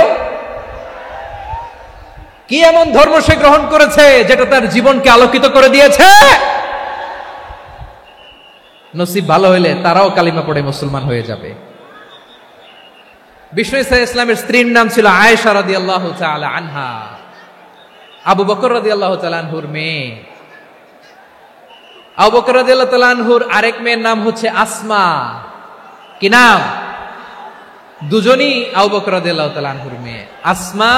কি এমন ধর্ম সে গ্রহণ করেছে যেটা তার জীবনকে আলোকিত করে দিয়েছে? নসিব ভালো হইলে তারাও কালিমা পড়ে মুসলমান হয়ে যাবে। বিষ্ণু ইসলামের স্ত্রীর নাম ছিল আয়েশা রাদিয়াল্লাহু তাআলা আনহা, আবু বকর রাদিয়াল্লাহু তাআলা আনহুর মেয়ে। আবু বকর রাদিয়াল্লাহু তাআলা আনহুর আরেক মেয়ের নাম হচ্ছে আসমা। কি নাম? দুজনই আবু বকর রাদিয়াল্লাহু তাআলা আনহুর মেয়ে, আসমা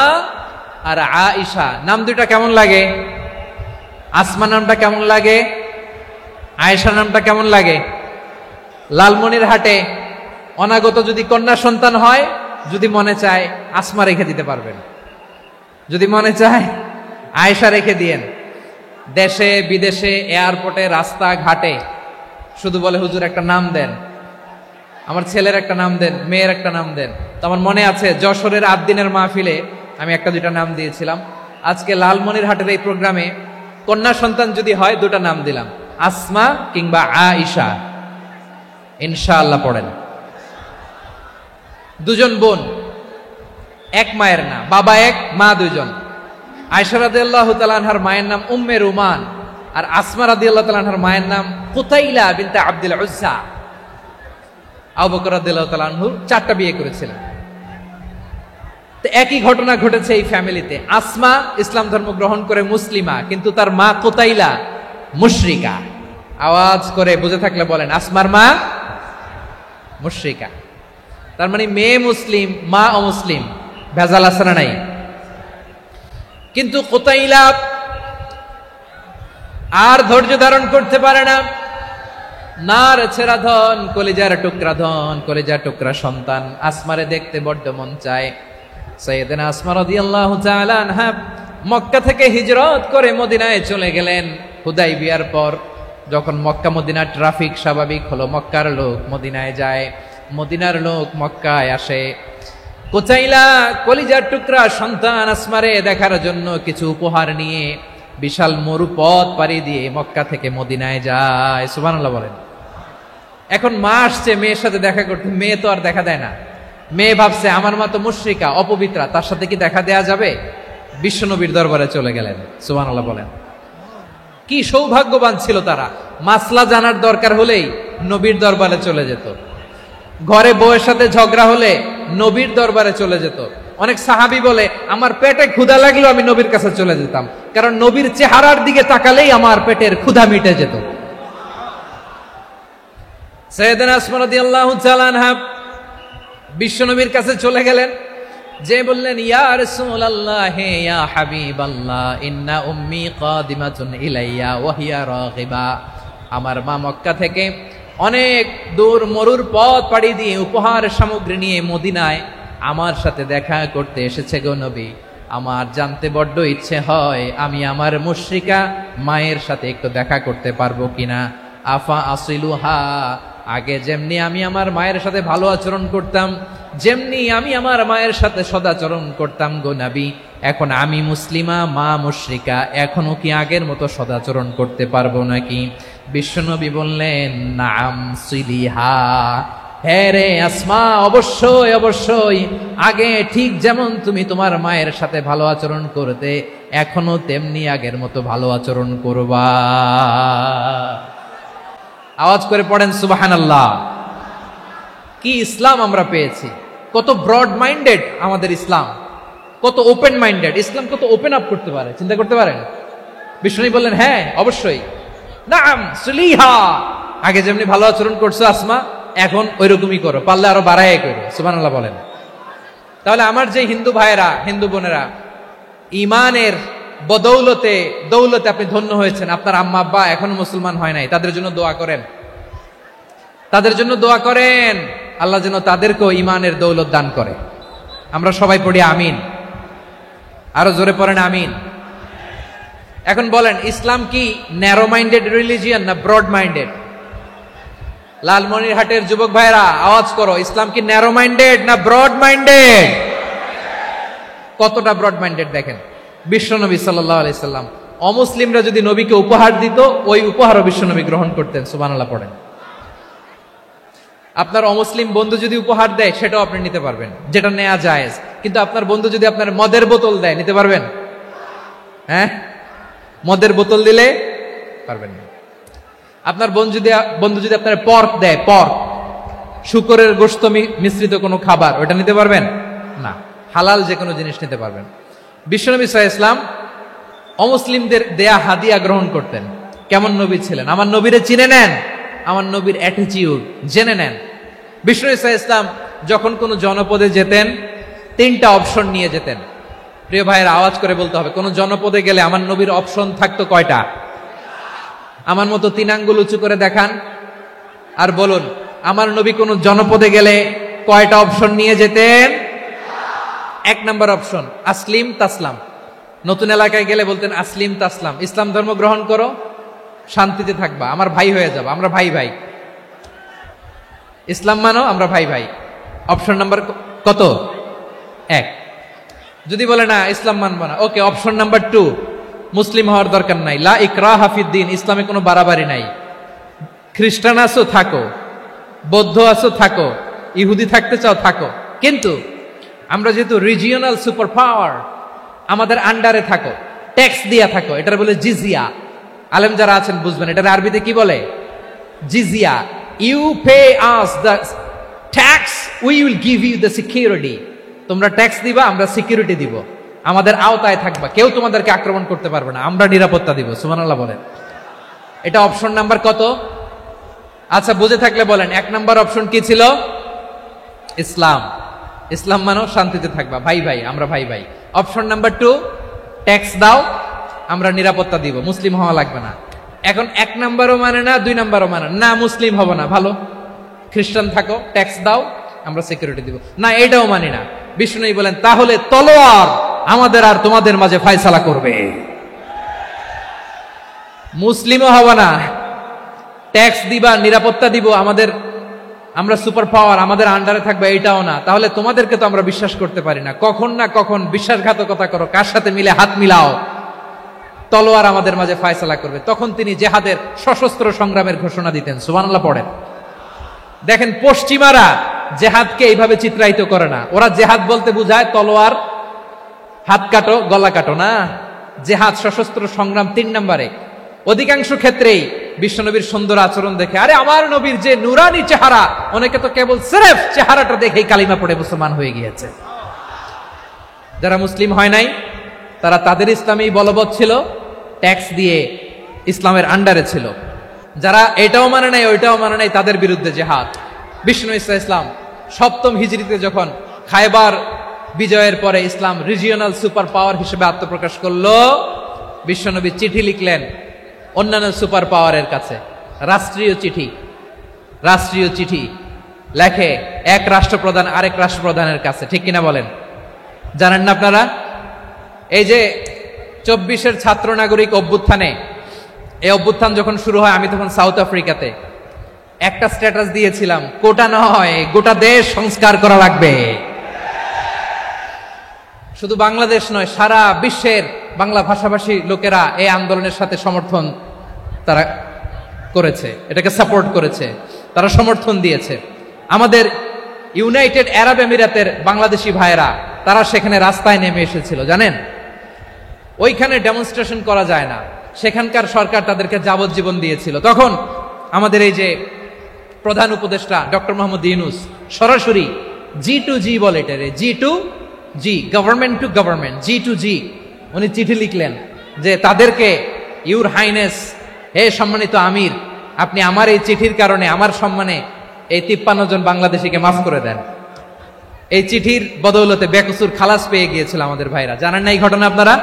আর আয়েশা। নাম দুইটা কেমন লাগে? আসমা নামটা কেমন লাগে? আয়েশা নামটা কেমন লাগে? লালমনিরহাটে অনাগত যদি কন্যা সন্তান হয়, যদি মনে চায় আসমা রেখে দিতে পারবেন, যদি মনে চায় আয়েশা রেখে দিয়েন। দেশে বিদেশে এয়ারপোর্টে রাস্তা ঘাটে শুধু বলে হুজুর একটা নাম দেন, আমার ছেলের একটা নাম দেন, মেয়ের একটা নাম দেন। তো আমার মনে আছে যশোরের 8 দিনের মাহফিলে আমি একটা দুইটা নাম দিয়েছিলাম। আজকে লালমনিরহাটের এই প্রোগ্রামে কন্যা সন্তান যদি হয় দুটা নাম দিলাম, আসমা কিংবা আয়েশা। ইনশাআল্লাহ পড়েন। দুজন বোন, এক মায়ের না, বাবা এক মা দুইজন। আয়েশা রাদিয়াল্লাহু তাআলা আনহার মায়ের নাম উম্মে রুমান, আর আসমা রাদিয়াল্লাহু তাআলা আনহার মায়ের নাম কুতাইলা বিনতে আব্দুল উজ্জা। আবু বকর রাদিয়াল্লাহু তাআলা আনহু 4টা বিয়ে করেছিলেন। তো একই ঘটনা ঘটেছে এই ফ্যামিলিতে। আসমা ইসলাম ধর্ম গ্রহণ করে মুসলিমা, কিন্তু তার মা কুতাইলা মুশরিকা। আওয়াজ করে বুঝে থাকলে বলেন, আসমার মা মুশরিকা। তার মানে মেয়ে মুসলিম, মা অমুসলিম। ভেজাল আছে না নাই? কিন্তু কুতাইলা আর ধৈর্য ধারণ করতে পারে না। নার ছেঁড়া ধন, কলিজার টুকরা ধন, কলিজার টুকরা সন্তান আসমারে দেখতে বড্ড মন চায়। সাইয়েদনা আসমা রাদিয়াল্লাহু তাআলা আনহা মক্কা থেকে হিজরত করে মদিনায় চলে গেলেন হুদাইবিয়ার পর। যখন মক্কা মদিনার ট্রাফিক স্বাভাবিক হলো, মক্কার লোক মদিনায় যায়, মদিনার লোক মক্কায় আসে। কুতাইলা কলিজার টুকরা সন্তান আসমারে দেখার জন্য কিছু উপহার নিয়ে বিশাল মরু পথ পাড়ি দিয়ে মক্কা থেকে মদিনায় যায়। সুবহানাল্লাহ বলেন। এখন মা আসছে মেয়ের সাথে দেখা করতে, মেয়ে তো আর দেখা দেয় না। মেয়ে ভাবছে আমার মা তো মুশরিকা, অপবিত্রা, তার সাথে কি দেখা দেয়া যাবে? বিশ্বনবীর দরবারে চলে গেলেন। সুবহানাল্লাহ বলেন। কি সৌভাগ্যবান ছিল তারা, মাসলা জানার দরকার হলেই নবীর দরবারে চলে যেত। ঘরে বউয়ের সাথে ঝগড়া হলে নবীর দরবারে চলে যেত। অনেক সাহাবী বলে আমার পেটে ক্ষুধা লাগলো আমি নবীর কাছে চলে যেতাম, কারণ নবীর চেহারার দিকে তাকালেই আমার পেটের ক্ষুধা মিটে যেত। সাইয়েদনা উসমান রাদিয়াল্লাহু তাআলা আনহা বিশ্বনবীর কাছে চলে গেলেন, যে বললেন ইয়া রাসূলুল্লাহ ইয়া হাবিবাল্লাহ ইন্না উম্মি কাদিমাতুন ইলাইয়া ওয়া হিয়া রাগিবা। আমার মা মক্কা থেকে অনেক দূর মরুর পথ পাড়ি দিয়ে উপহার সামগ্রী নিয়ে মদিনায় আমার সাথে দেখা করতে এসেছে গো নবী। আমার জানতে বড্ড ইচ্ছে হয় আমি আমার মুশরিকা মায়ের সাথে একটু দেখা করতে পারবো কিনা। আফা আসিলুহা, আগে যেমনি আমি আমার মায়ের সাথে ভালো আচরণ করতাম, যেমনি আমি আমার মায়ের সাথে সদাচরণ করতাম গো নবী, এখন আমি মুসলিমা মা মুশরিকা, এখনো কি আগের মতো সদাচরণ করতে পারবো নাকি? বিশ্বনবী বললেন নাম সিলিহা, হ্যাঁ রে আসমা, অবশ্যই অবশ্যই, আগে ঠিক যেমন তুমি তোমার মায়ের সাথে ভালো আচরণ করতে এখনো তেমনি আগের মতো ভালো আচরণ করবা। আওয়াজ করে পড়েন সুবহানাল্লাহ। কি ইসলাম আমরা পেয়েছি, কত ব্রড মাইন্ডেড আমাদের ইসলাম, কত ওপেন মাইন্ডেড ইসলাম, কত ওপেন আপ করতে পারে, চিন্তা করতে পারেন। বিষ্ণু বললেন হ্যাঁ অবশ্যই, নাম সুলিহা, আগে যেমনি ভালো আচরণ করছো আসমা এখন ওইরকমই করো, পারলে আরো বাড়াই করো। সুবহানাল্লাহ বলেন। তাহলে আমার যে হিন্দু ভাইয়েরা হিন্দু বোনেরা ইমানের বদৌলতে দৌলতে আপনি ধন্য হয়েছেন, আপনার আম্মা আব্বা এখনো মুসলমান হয় নাই, তাদের জন্য দোয়া করেন, তাদের জন্য দোয়া করেন, আল্লাহ যেন তাদেরকেও ইমানের দৌলত দান করে। আমরা সবাই পড়ি আমিন, আরো জোরে পড়েন আমিন। এখন বলেন ইসলাম কি ন্যারো মাইন্ডেড রিলিজিয়ান না ব্রড মাইন্ডেড? লালমনিরহাটের যুবক ভাইরা আওয়াজ করো, ইসলাম কি ন্যারো মাইন্ডেড না ব্রড মাইন্ডেড? কতটা ব্রড মাইন্ডেড দেখেন। বিশ্বনবী সাল্লাল্লাহু আলাইহি সাল্লাম অমুসলিমরা যদি নবীকে উপহার দিত, ওই উপহারও বিশ্বনবী গ্রহণ করতেন। সুবহানাল্লাহ পড়েন। আপনার অমুসলিম বন্ধু যদি উপহার দেয় সেটাও আপনি নিতে পারবেন, যেটা নেওয়া জায়েজ। কিন্তু আপনার বন্ধু যদি আপনার মদের বোতল দেয়, নিতে পারবেন? হ্যাঁ, মদের বোতল দিলে পারবেন না। আপনার বন্ধু যদি আপনার পর্ক দেয়, পর্ক, শুকরের গোশত মিশ্রিত কোনো খাবার, ওটা নিতে পারবেন না। হালাল যে কোনো জিনিস নিতে পারবেন। বিশ্বনবী সাল্লাল্লাহু আলাইহি ওয়াসাল্লাম অমুসলিমদের দেয়া হাদিয়া গ্রহণ করতেন। কেমন নবী ছিলেন? আমার নবীরে চিনে নেন, আমার নবীর অ্যাটিটিউড জেনে নেন। বিশ্বনবী সাল্লাল্লাহু আলাইহি ওয়াসাল্লাম যখন কোনো জনপদে যেতেন 3টা অপশন নিয়ে যেতেন। প্রিয় ভাইয়ের আওয়াজ করে বলতে হবে, কোন জনপদে গেলে আমার নবীর অপশন থাকতো কয়টা? আমার মতো 3 আঙ্গুল উঁচু করে দেখান আর বলুন আমার নবী কোন জনপদে গেলে কয়টা অপশন নিয়ে যেতেন? 1 নাম্বার অপশন আসলিম তাসলাম। নতুন এলাকায় গেলে বলতেন আসলিম তাসলাম, ইসলাম ধর্ম গ্রহণ করো, শান্তিতে থাকবা, আমার ভাই হয়ে যাবা, আমরা ভাই ভাই, ইসলাম মানো, আমরা ভাই ভাই। অপশন নাম্বার কত? 1। যদি বলে না ইসলাম মানবো না, ওকে, অপশন নাম্বার 2, মুসলিম হওয়ার দরকার নাই, লা ইকরাহা ফিদ্দিন, ইসলামে কোনো বাড়াবাড়ি নাই। খ্রিস্টান আছো থাকো, বৌদ্ধ আছো থাকো, ইহুদি থাকতে চাও থাকো, কিন্তু আমরা যেহেতু রিজিওনাল সুপার পাওয়ার, আমাদের আন্ডারে থাকো, ট্যাক্স দিয়া থাকো, এটার বলে জিজিয়া। আলেম যারা আছেন বুঝবেন এটার আরবিতে কি বলে, জিজিয়া। You pay us the tax, we will give you the security. তোমরা ট্যাক্স দিবা, আমরা সিকিউরিটি দিব, আমাদের আওতায় থাকবা, কেউ তোমাদেরকে আক্রমণ করতে পারবে না, আমরা নিরাপত্তা দিব। সুবহানাল্লাহ বলেন। এটা অপশন নাম্বার কত? আচ্ছা বুঝে থাকলে বলেন 1 নাম্বার অপশন কি ছিল? ইসলাম, ইসলাম মানো, শান্তিতে থাকবা, ভাই ভাই, আমরা ভাই ভাই। অপশন নাম্বার 2, ট্যাক্স দাও, আমরা নিরাপত্তা দিব, মুসলিম হওয়া লাগবে না। এখন 1 নাম্বারও মানে না, 2 নাম্বারও মানে না, মুসলিম হবো না, ভালো, খ্রিস্টান থাকো, ট্যাক্স দাও, আমরা সিকিউরিটি দিব না, এটাও মানি না। বিষ্ণু বলেন তাহলে তলোয়ার আমাদের আর তোমাদের মাঝে ফয়সালা করবে, মুসলিমও হবো না, ট্যাক্স দিবা, নিরাপত্তা দিব, আমরা সুপার পাওয়ার, আমাদের আন্ডারে থাকবে, এটাও না। তাহলে তোমাদেরকে তো আমরা বিশ্বাস করতে পারি না, কখন না কখন বিশ্বাসঘাতকতা করো, কার সাথে মিলে হাত মিলাও, তলোয়ার আমাদের মাঝে ফয়সালা করবে, তখন তিনি জেহাদের সশস্ত্র সংগ্রামের ঘোষণা দিতেন। সুবহানাল্লাহ পড়েন। দেখেন পশ্চিমারা জেহাদকে এইভাবে চিত্রায়িত করে না। ওরা জেহাদ বলতে বুঝায় তলোয়ার হাত কাটো গলা কাটো, না, জেহাদ সশস্ত্র সংগ্রাম 3 নম্বরে। অধিকাংশ ক্ষেত্রেই বিশ্বনবীর সুন্দর আচরণ দেখে, আরে আমার নবীর যে নুরানি চেহারা, অনেকে তো কেবল সিরেফ চেহারাটা দেখেই কালিমা পড়ে মুসলমান হয়ে গিয়েছে। যারা মুসলিম হয় নাই তারা তাদের ইসলামেই বলবৎ ছিল, ট্যাক্স দিয়ে ইসলামের আন্ডারে ছিল। যারা এটাও মানে নাই ওইটাও মানে নাই তাদের বিরুদ্ধে জেহাদ। বিষ্ণু ইসলাম 7ম হিজরিতে যখন খায়বার বিজয়ের পরে ইসলাম রিজিওনাল সুপার পাওয়ার হিসেবে আত্মপ্রকাশ করলো, বিশ্বনবী চিঠি লিখলেন অন্যান্য সুপার পাওয়ারের কাছে, রাষ্ট্রীয় চিঠি লেখে এক রাষ্ট্রপ্রধান আরেক রাষ্ট্রপ্রধানের কাছে, ঠিক কিনা বলেন? জানেন না আপনারা? এই যে 24-এর ছাত্র নাগরিক অভ্যুত্থানে, এই অভ্যুত্থান যখন শুরু হয়, আমি তখন সাউথ আফ্রিকাতে, একটা স্ট্যাটাস দিয়েছিলাম, কোটা নয় গোটা দেশ সংস্কার করা লাগবে। শুধু বাংলাদেশ নয়, সারা বিশ্বের বাংলা ভাষাভাষী লোকেরা এই আন্দোলনের সাথে সমর্থন তারা করেছে, এটাকে সাপোর্ট করেছে, তারা সমর্থন দিয়েছে। আমাদের ইউনাইটেড আরব আমিরাতের বাংলাদেশি ভাইয়েরা তারা সেখানে রাস্তায় নেমে এসেছিল, জানেন? ওইখানে ডেমনস্ট্রেশন করা যায় না, সেখানকার সরকার তাদেরকে যাবজ্জীবন দিয়েছিল। তখন আমাদের এই যে প্রধান উপদেষ্টা ডক্টর মোহাম্মদ ইউনূস সরাসরি G2G বলে, এটা G2G, government to government, G2G, উনি চিঠি লিখলেন যে তাদেরকে, ইউর হাইনেস, হে সম্মানিত আমির, আপনি আমার এই চিঠির কারণে আমার সম্মানে এই 53 জন বাংলাদেশিকে মাফ করে দেন। এই চিঠির বদৌলতে বেকসুর খালাস পেয়ে গিয়েছিল আমাদের ভাইরা। জানেন না এই ঘটনা আপনারা?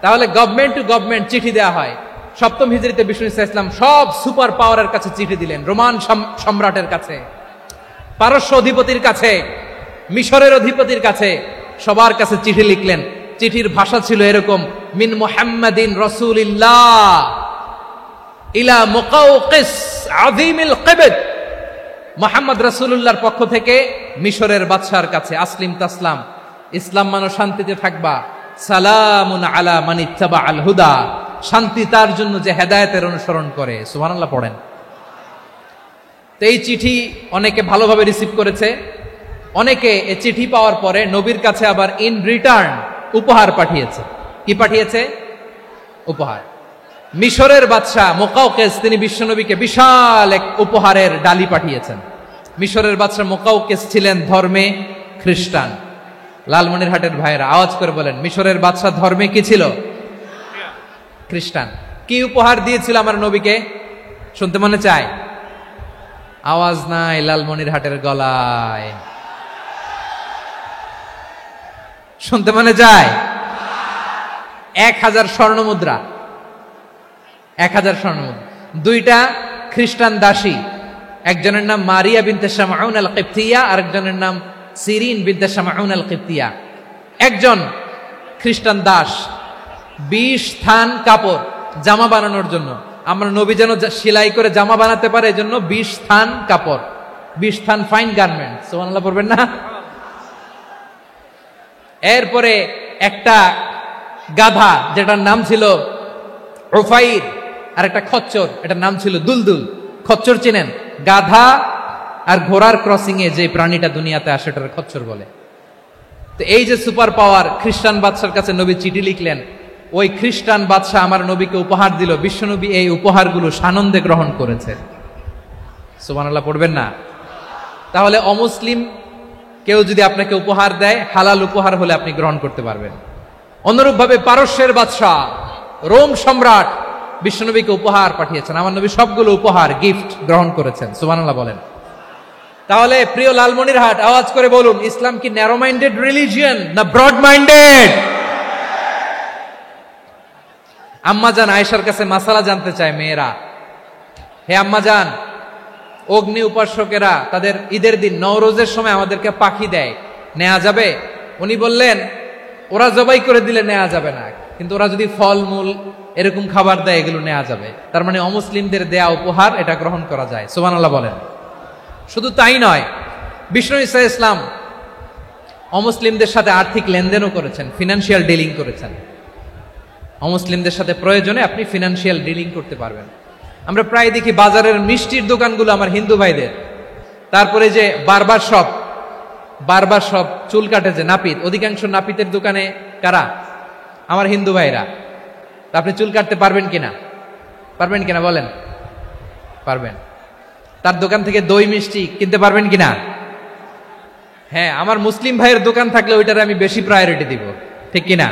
তাহলে গভর্নমেন্ট টু গভর্নমেন্ট চিঠি দেওয়া হয়। 7ম হিজরিতে বিষ্ণু ইসলাম সব সুপার পাওয়ারের কাছে চিঠি দিলেন, রোমান সম্রাটের কাছে, পারস্য অধিপতির কাছে, মিশরের অধিপতির কাছে, সবার কাছে চিঠি লিখলেন। চিঠির ভাষা ছিল এরকম, মিন মুহাম্মাদিন রাসূলিল্লাহ ইলা মুকাওকিস আযীমিল কিবত, মুহাম্মদ রাসূলুল্লাহর পক্ষ থেকে মিশরের বাদশার কাছে, আসলিম তাসলাম, ইসলাম মানো শান্তিতে থাকবা, সালামুন আলা মান ইত্তাবাআল হুদা, শান্তি তার জন্য যে হেদায়েতের অনুসরণ করে। সুবহানাল্লাহ পড়েন। তো এই চিঠি অনেকে ভালোভাবে রিসিভ করেছে, অনেকে এই চিঠি পাওয়ার পরে নবীর কাছে আবার ইন রিটার্ন উপহার পাঠিয়েছে। কি পাঠিয়েছে? উপহার। মিশরের বাদশা মুকাওকিস তিনি বিশ্বনবীকে বিশাল এক উপহারের ডালি পাঠিয়েছেন। মিশরের বাদশা মুকাওকিস ছিলেন ধর্মে খ্রিস্টান। লালমনিরহাটের ভাইয়েরা আওয়াজ করে বলেন, মিশরের বাদশা ধর্মে কি ছিল? খ্রিস্টান। কি উপহার দিয়েছিল আমার নবীকে? শুনতে মনে চায়? আওয়াজ নাই লালমনিরহাটের গলায়, শুনতে মনে যায়? 1000 স্বর্ণ মুদ্রা, 1000 স্বর্ণ মুদ্রা। 2টা খ্রিস্টান দাসী, একজনের নাম মারিয়া বিনতে শামউন আল কিবতিয়া, আরেকজনের নাম সিরিন বিনতে শামউন আল কিবতিয়া। একজন খ্রিস্টান দাস 20 থান কাপড় জামা বানানোর জন্য, আমরা নবী যেন সেলাই করে জামা বানাতে পারে এজন্য 20 থান কাপড়, 20 থান ফাইন গার্মেন্ট। সুবহানাল্লাহ পড়বেন না? এরপরে একটা গাধা যেটার নাম ছিল উফাইর, আর একটা খচ্চর, এটার নাম ছিল দুলদুল। খচ্চর চিনেন? গাধা আর ঘোড়ার ক্রসিং এ যে প্রাণীটা দুনিয়াতে আসে এটার খচ্চর বলে। তো এই যে সুপার পাওয়ার খ্রিস্টান বাদশার কাছে নবী চিঠি লিখলেন, ওই খ্রিস্টান বাদশা আমার নবীকে উপহার দিল, বিশ্বনবী এই উপহারগুলো সানন্দে গ্রহণ করেছে। সুবহানাল্লাহ পড়বেন না? তাহলে অমুসলিম কেউ যদি আপনাকে উপহার দেয়, হালাল উপহার হলে আপনি গ্রহণ করতে পারবেন। অনুরূপভাবে পারস্যের বাদশাহ রোম সম্রাট বিশ্বনবীকে উপহার পাঠিয়েছেন, আমার নবী সবগুলো উপহার গিফট গ্রহণ করেছেন। সুবহানাল্লাহ বলেন। তাহলে প্রিয় লালমনিরহাট আওয়াজ করে বলুন, ইসলাম কি ন্যারো মাইন্ডেড রিলিজিয়ন না ব্রড মাইন্ডেড? আম্মাজান আয়েশার কাছে মাসালা জানতে চায় মেয়েরা, হে আম্মাজান, অগ্নি উপাসকেরা তাদের ঈদের দিন নওরোজের সময় আমাদেরকে পাখি দেয়, নেওয়া যাবে? উনি বললেন, ওরা জবাই করে দিলে নেওয়া যাবে না, কিন্তু ওরা যদি ফলমূল এরকম খাবার দেয় এগুলো নেওয়া যাবে। তার মানে অমুসলিমদের দেয়া উপহার এটা গ্রহণ করা যায়। সুবহানাল্লাহ বলেন। শুধু তাই নয়, বিষ্ণু ঈসা ইসলাম অমুসলিমদের সাথে আর্থিক লেনদেনও করেছেন, ফিনান্সিয়াল ডিলিং করেছেন। অমুসলিমদের সাথে প্রয়োজনে আপনি ফিনান্সিয়াল ডিলিং করতে পারবেন। আমরা প্রায় দেখি বাজারের মিষ্টির দোকানগুলো আমার হিন্দু ভাইদের, তারপরে যে বারবার সব চুল কাটে যে নাপিত, অধিকাংশ নাপিতের দোকানে কারা? আমার হিন্দু ভাইরা। তা আপনি চুল কাটতে পারবেন কিনা বলেন? পারবেন। তার দোকান থেকে দই মিষ্টি কিনতে পারবেন কিনা? হ্যাঁ, আমার মুসলিম ভাইয়ের দোকান থাকলে ওইটারে আমি বেশি প্রায়োরিটি দিব, ঠিক কিনা?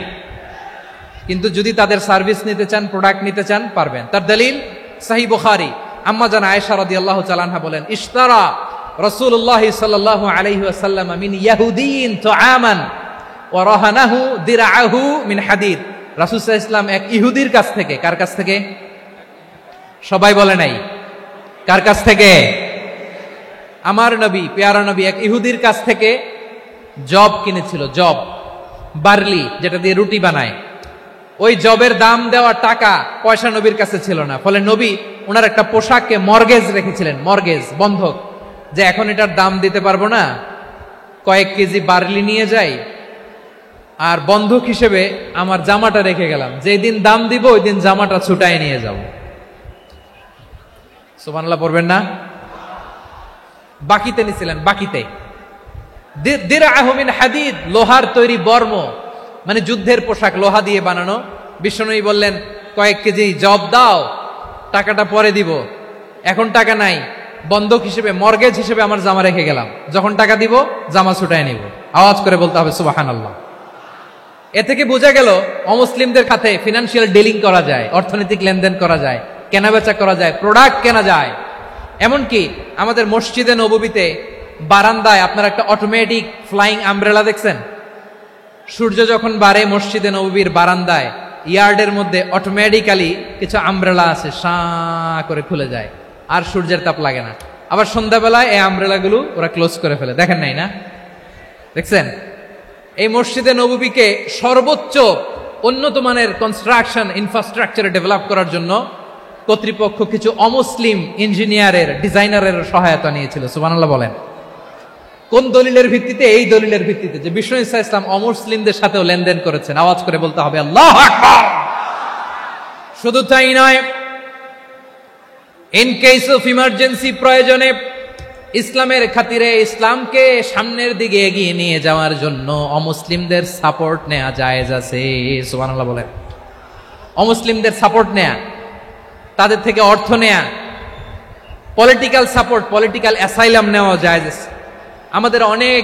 কিন্তু যদি তাদের সার্ভিস নিতে চান, প্রোডাক্ট নিতে চান, পারবেন। তার দলিল সহিহ বুখারী, আম্মা জান আয়েশা রাদিয়াল্লাহু তাআলা আনহা বলেন, ইশতারা রাসূলুল্লাহ সাল্লাল্লাহু আলাইহি ওয়াসাল্লাম মিন ইয়াহুদিয়িন তুআমান ওয়া রাহানাহু দিরআহু মিন হাদিদ। রাসূল সাল্লাল্লাহু আলাইহি ওয়াসাল্লাম এক ইহুদির কাছ থেকে, কার কাছ থেকে? সবাই বলে নাই কার কাছ থেকে? আমার নবী, পেয়ারা নবী এক ইহুদির কাছ থেকে জব কিনেছিল, জব, বার্লি, যেটা দিয়ে রুটি বানায়। ওই জবের দাম দেওয়া টাকা পয়সা নবীর কাছে ছিল না, ফলে নবী ওনার একটা পোশাককে মর্গেজ রেখেছিলেন, মর্গেজ, বন্ধক, যে এখন এটার দাম দিতে পারবো না, কয়েক কেজি বার্লি নিয়ে যাই আর বন্ধক হিসেবে আমার জামাটা রেখে গেলাম, যেই দিন দাম দিব ওই দিন জামাটা ছুটায় নিয়ে যাব। সুবহানাল্লাহ পড়বেন না? বাকিতে নিছিলেন, বাকিতে। দিরআহু মিন হাদিদ, লোহার তৈরি বর্ম, মানে যুদ্ধের পোশাক, লোহা দিয়ে বানানো। বিশ্বনবী বললেন, কয়েক কেজি জব দাও, টাকাটা পরে দিব, এখন টাকা নাই, বন্ধক হিসেবে, মর্গেজ হিসেবে আমার জামা রেখে গেলাম, যখন টাকা দিব জামা ছুটায় নিব। আওয়াজ করে বলতে হবে সুবহানাল্লাহ। এ থেকে বোঝা গেল অমুসলিমদের সাথে ফিনান্সিয়াল ডিলিং করা যায়, অর্থনৈতিক লেনদেন করা যায়, কেনাবেচা করা যায়, প্রোডাক্ট কেনা যায়। এমনকি আমাদের মসজিদে নববীতে বারান্দায় আপনার একটা অটোমেটিক ফ্লাইং আমব্রেলা দেখছেন? সূর্য যখন বাড়ে মসজিদে নববীর বারান্দায় ইয়ার্ডের মধ্যে অটোমেটিক্যালি কিছু আমব্রেলা আছে, শাঁ করে খুলে যায়, আর সূর্যের তাপ লাগে না। আবার সন্ধ্যাবেলায় এই আমব্রেলাগুলো ওরা ক্লোজ করে ফেলে, দেখেন নাই না? দেখছেন? এই মসজিদে নববীকে সর্বোচ্চ উন্নত মানের কনস্ট্রাকশন ইনফ্রাস্ট্রাকচারে ডেভেলপ করার জন্য কর্তৃপক্ষ কিছু অমুসলিম ইঞ্জিনিয়ারের, ডিজাইনারের সহায়তা নিয়েছিল। সুবহানাল্লাহ বলেন। কোন দলিলের ভিত্তিতে? এই দলিলের ভিত্তিতে যে বিষ্ণু ঈসা ইসলাম অমুসলিমদের সাথেও লেনদেন করেছেন। আওয়াজ করে বলতে হবে আল্লাহু আকবার। শুধু তাই নয়, ইন কেস অফ ইমার্জেন্সি, প্রয়োজনে ইসলামের খাতিরে, ইসলামকে সামনের দিকে এগিয়ে নিয়ে যাওয়ার জন্য অমুসলিমদের সাপোর্ট নেওয়া জায়েজ আছে। সুবহানাল্লাহ বলেন। অমুসলিমদের সাপোর্ট নেয়া, তাদের থেকে অর্থ নেয়া, পলিটিক্যাল সাপোর্ট, পলিটিক্যাল অ্যাসাইলাম নেওয়া জায়েজ আছে। আমাদের অনেক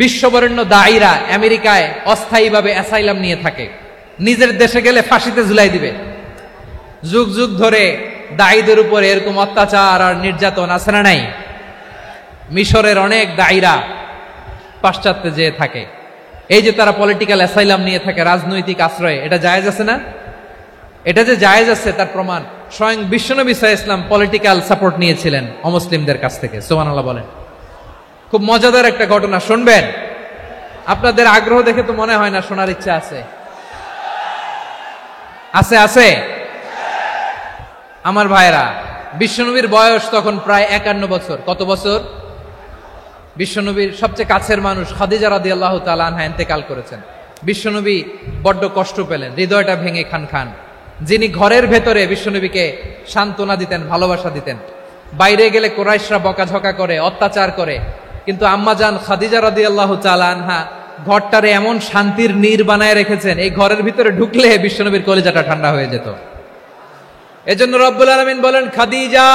বিশ্ববরেণ্য দায়ীরা আমেরিকায় অস্থায়ীভাবে অ্যাসাইলাম নিয়ে থাকে, নিজের দেশে গেলে ফাঁসিতে ঝুলাই দিবে। যুগ যুগ ধরে দায়ীদের উপর এরকম অত্যাচার আর নির্যাতন আছে না নাই? মিশরের অনেক দায়ীরা পাশ্চাত্যে যেয়ে থাকে, এই যে তারা পলিটিক্যাল অ্যাসাইলাম নিয়ে থাকে, রাজনৈতিক আশ্রয়, এটা জায়েজ আছে না? এটা যে জায়েজ আছে তার প্রমাণ স্বয়ং বিশ্বনবী সাল্লাল্লাহু আলাইহি ওয়াসাল্লাম পলিটিক্যাল সাপোর্ট নিয়েছিলেন অমুসলিমদের কাছ থেকে। সুবহানাল্লাহ বলেন। খুব মজাদার একটা ঘটনা শুনবেন, আপনাদের আগ্রহ দেখে তো মনে হয় না শোনার ইচ্ছা আছে। আছে আছে আমার ভাইরা, বিশ্বনবীর বয়স তখন প্রায় 51 বছর। কত বছর? বিশ্বনবীর সবচেয়ে কাছের মানুষ খাদিজা রাদিয়াল্লাহু তাআলা আনহা ইন্তেকাল করেছেন। বিশ্বনবী বড্ড কষ্ট পেলেন, হৃদয়টা ভেঙে খান খান। যিনি ঘরের ভেতরে বিশ্বনবীকে সান্ত্বনা দিতেন, ভালোবাসা দিতেন, বাইরে গেলে কুরাইশরা বকাঝকা করে, অত্যাচার করে, কিন্তু আম্মাজান খাদিজা রাদিয়াল্লাহু তাআলা আনহা ঘরটারে এমন শান্তির নীড় বানায় রেখেছেন, এই ঘরের ভিতরে ঢুকলে বিশ্বনবীর কলিজাটা ঠান্ডা হয়ে যেত। এজন্য রব্বুল আলামিন বলেন, খাদিজা,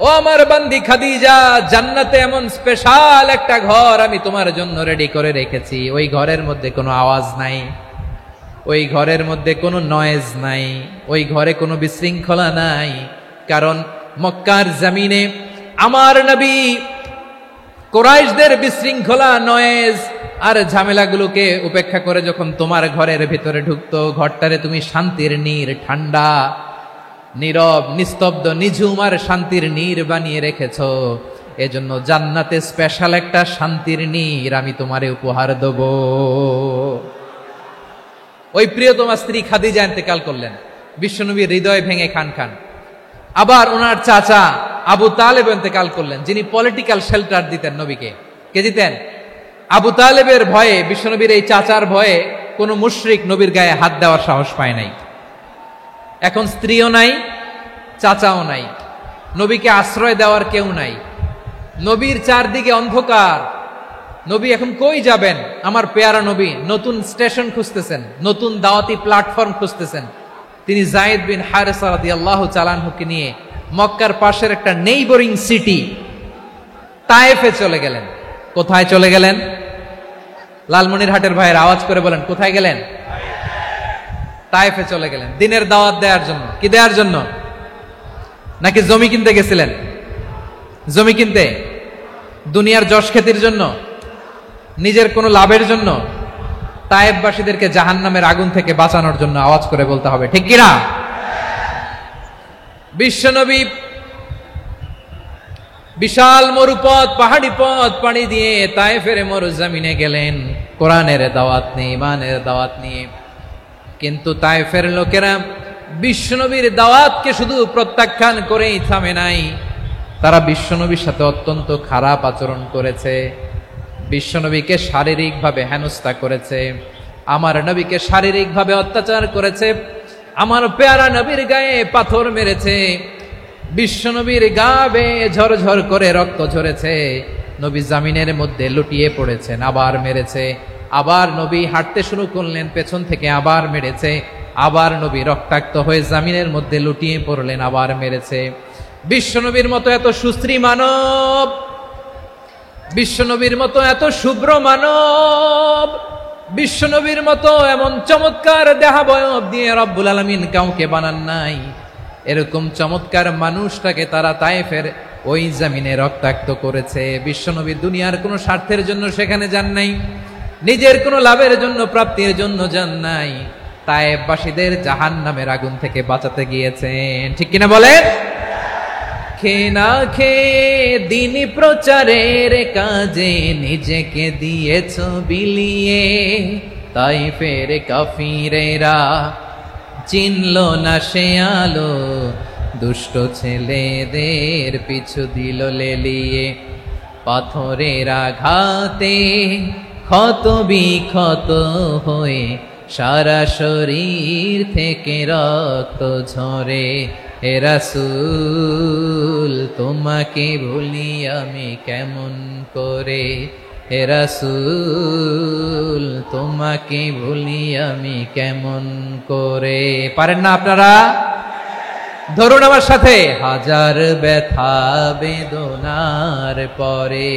ও আমার বান্দি খাদিজা, জান্নাতে এমন স্পেশাল একটা ঘর আমি তোমার জন্য রেডি করে রেখেছি। ওই ঘরের মধ্যে কোনো আওয়াজ নাই, ওই ঘরের মধ্যে কোনো নয়েজ নাই, ওই ঘরে কোনো বিশৃঙ্খলা নাই। কারণ মক্কার জমিনে আমার নবী কুরাইশদের বিশৃঙ্খলা, নয়েজ আর ঝামেলাগুলোকে উপেক্ষা করে যখন তোমার ঘরের ভিতরে ঢুকতো, ঘরটারে তুমি শান্তির নীড়, ঠান্ডা, নীরব, নিস্তব্ধ, নিঝুম আর শান্তির নীড় বানিয়ে রেখেছ। এজন্য জান্নাতে স্পেশাল একটা শান্তির নীড় আমি তোমারে উপহার দেব। ওই প্রিয়তমা স্ত্রী খাদিজা ইন্তেকাল করলেন, বিশ্বনবীর হৃদয় ভেঙে খান খান। আবার ওনার চাচা আবু তালেব ইন্তেকাল করলেন, যিনি পলিটিক্যাল শেল্টার দিতেন নবীকে। কে দিতেন? আবু তালেবের ভয়ে, বিশ্বনবীর এই চাচার ভয়ে কোন মুশরিক নবীর গায়ে হাত দেওয়ার সাহস পায় নাই। এখন স্ত্রীও নাই, চাচাও নাই, নবীকে আশ্রয় দেওয়ার কেউ নাই, নবীর চারদিকে অন্ধকার। নবী এখন কই যাবেন? আমার পেয়ারা নবী নতুন স্টেশন খুঁজতেছেন, নতুন দাওয়াতি প্ল্যাটফর্ম খুঁজতেছেন। তিনি যায়েদ বিন হারেসা রাদিয়াল্লাহু তাআলা আনহুকে নিয়ে মক্কার পাশের একটা নেইবরিং সিটি তায়েফে চলে গেলেন। কোথায় চলে গেলেন? লালমনিরহাটের ভাইয়ের আওয়াজ করে বলেন, কোথায় গেলেন? তায়েফে চলে গেলেন দিনের দাওয়াত দেওয়ার জন্য। কি দেওয়ার জন্য? নাকি জমি কিনতে গেছিলেন? জমি কিনতে, দুনিয়ার যশ খ্যাতির জন্য, নিজের কোনো লাভের জন্য? তায়েফবাসীদেরকে জাহান্নামের আগুন থেকে বাঁচানোর জন্য। আওয়াজ করে বলতে হবে, ঠিক কিনা? বিশ্বনবী বিশাল মরুপথ, পাহাড়ি পথ পাড়ি দিয়ে তায়েফের মরুজমিনে গেলেন কোরআনের দাওয়াত নিয়ে, ইমানের দাওয়াত নিয়ে। কিন্তু তায়েফের লোকেরা বিশ্বনবীর দাওয়াতকে শুধু প্রত্যাখ্যান করেই থামে নাই, তারা বিশ্বনবীর সাথে অত্যন্ত খারাপ আচরণ করেছে। বিশ্বনবীকে শারীরিকভাবে হেনস্থা করেছে, আমার নবীকে শারীরিকভাবে অত্যাচার করেছে, আমার পেয়ারা নবীর গায়ে পাথর মেরেছে, বিশ্বনবীর গা বেয়ে ঝরঝর করে রক্ত ঝরেছে, নবী জামিনের মধ্যে লুটিয়ে পড়েছেন, আবার মেরেছে, আবার নবী হাঁটতে শুরু করলেন, পেছন থেকে আবার মেরেছে, আবার নবী রক্তাক্ত হয়ে জামিনের মধ্যে লুটিয়ে পড়লেন, আবার মেরেছে। বিশ্বনবীর মতো এত সুশ্রী মানব, বিশ্বনবীর মতো এত শুভ্র মানব, বিশ্বনবীর মতো এমন চমৎকার দেহাবয়ব দিয়ে রব্বুল আলামিন কাউকে বানান নাই। এরকম চমৎকার মানুষটাকে তারা তায়েফের ওই জমিনে রক্তাক্ত করেছে। বিশ্বনবী দুনিয়ার কোনো স্বার্থের জন্য সেখানে যান নাই, নিজের কোনো লাভের জন্য, প্রাপ্তির জন্য যান নাই, তায়েফবাসীদের জাহান্নামের আগুন থেকে বাঁচাতে গিয়েছেন। ঠিক কিনা বলেন? খেয়ে না খেয়ে দিন প্রচারের কাজে নিজেকে দিয়েছ বিলিয়ে, তায়েফের কাফিরেরা চিনল না সে আলো, দুষ্ট ছেলেদের পিছু দিল লেলিয়ে, পাথরের আঘাতে ক্ষত বিক্ষত হয়ে সারা শরীর থেকে রক্ত ঝরে। হে রাসূল তোমাকে ভুলি আমি কেমন করে, হে রাসূল তোমাকে ভুলি আমি কেমন করে। পারেন না আপনারা? ধরুন আমার সাথে, হাজার ব্যথা বেদনার পরে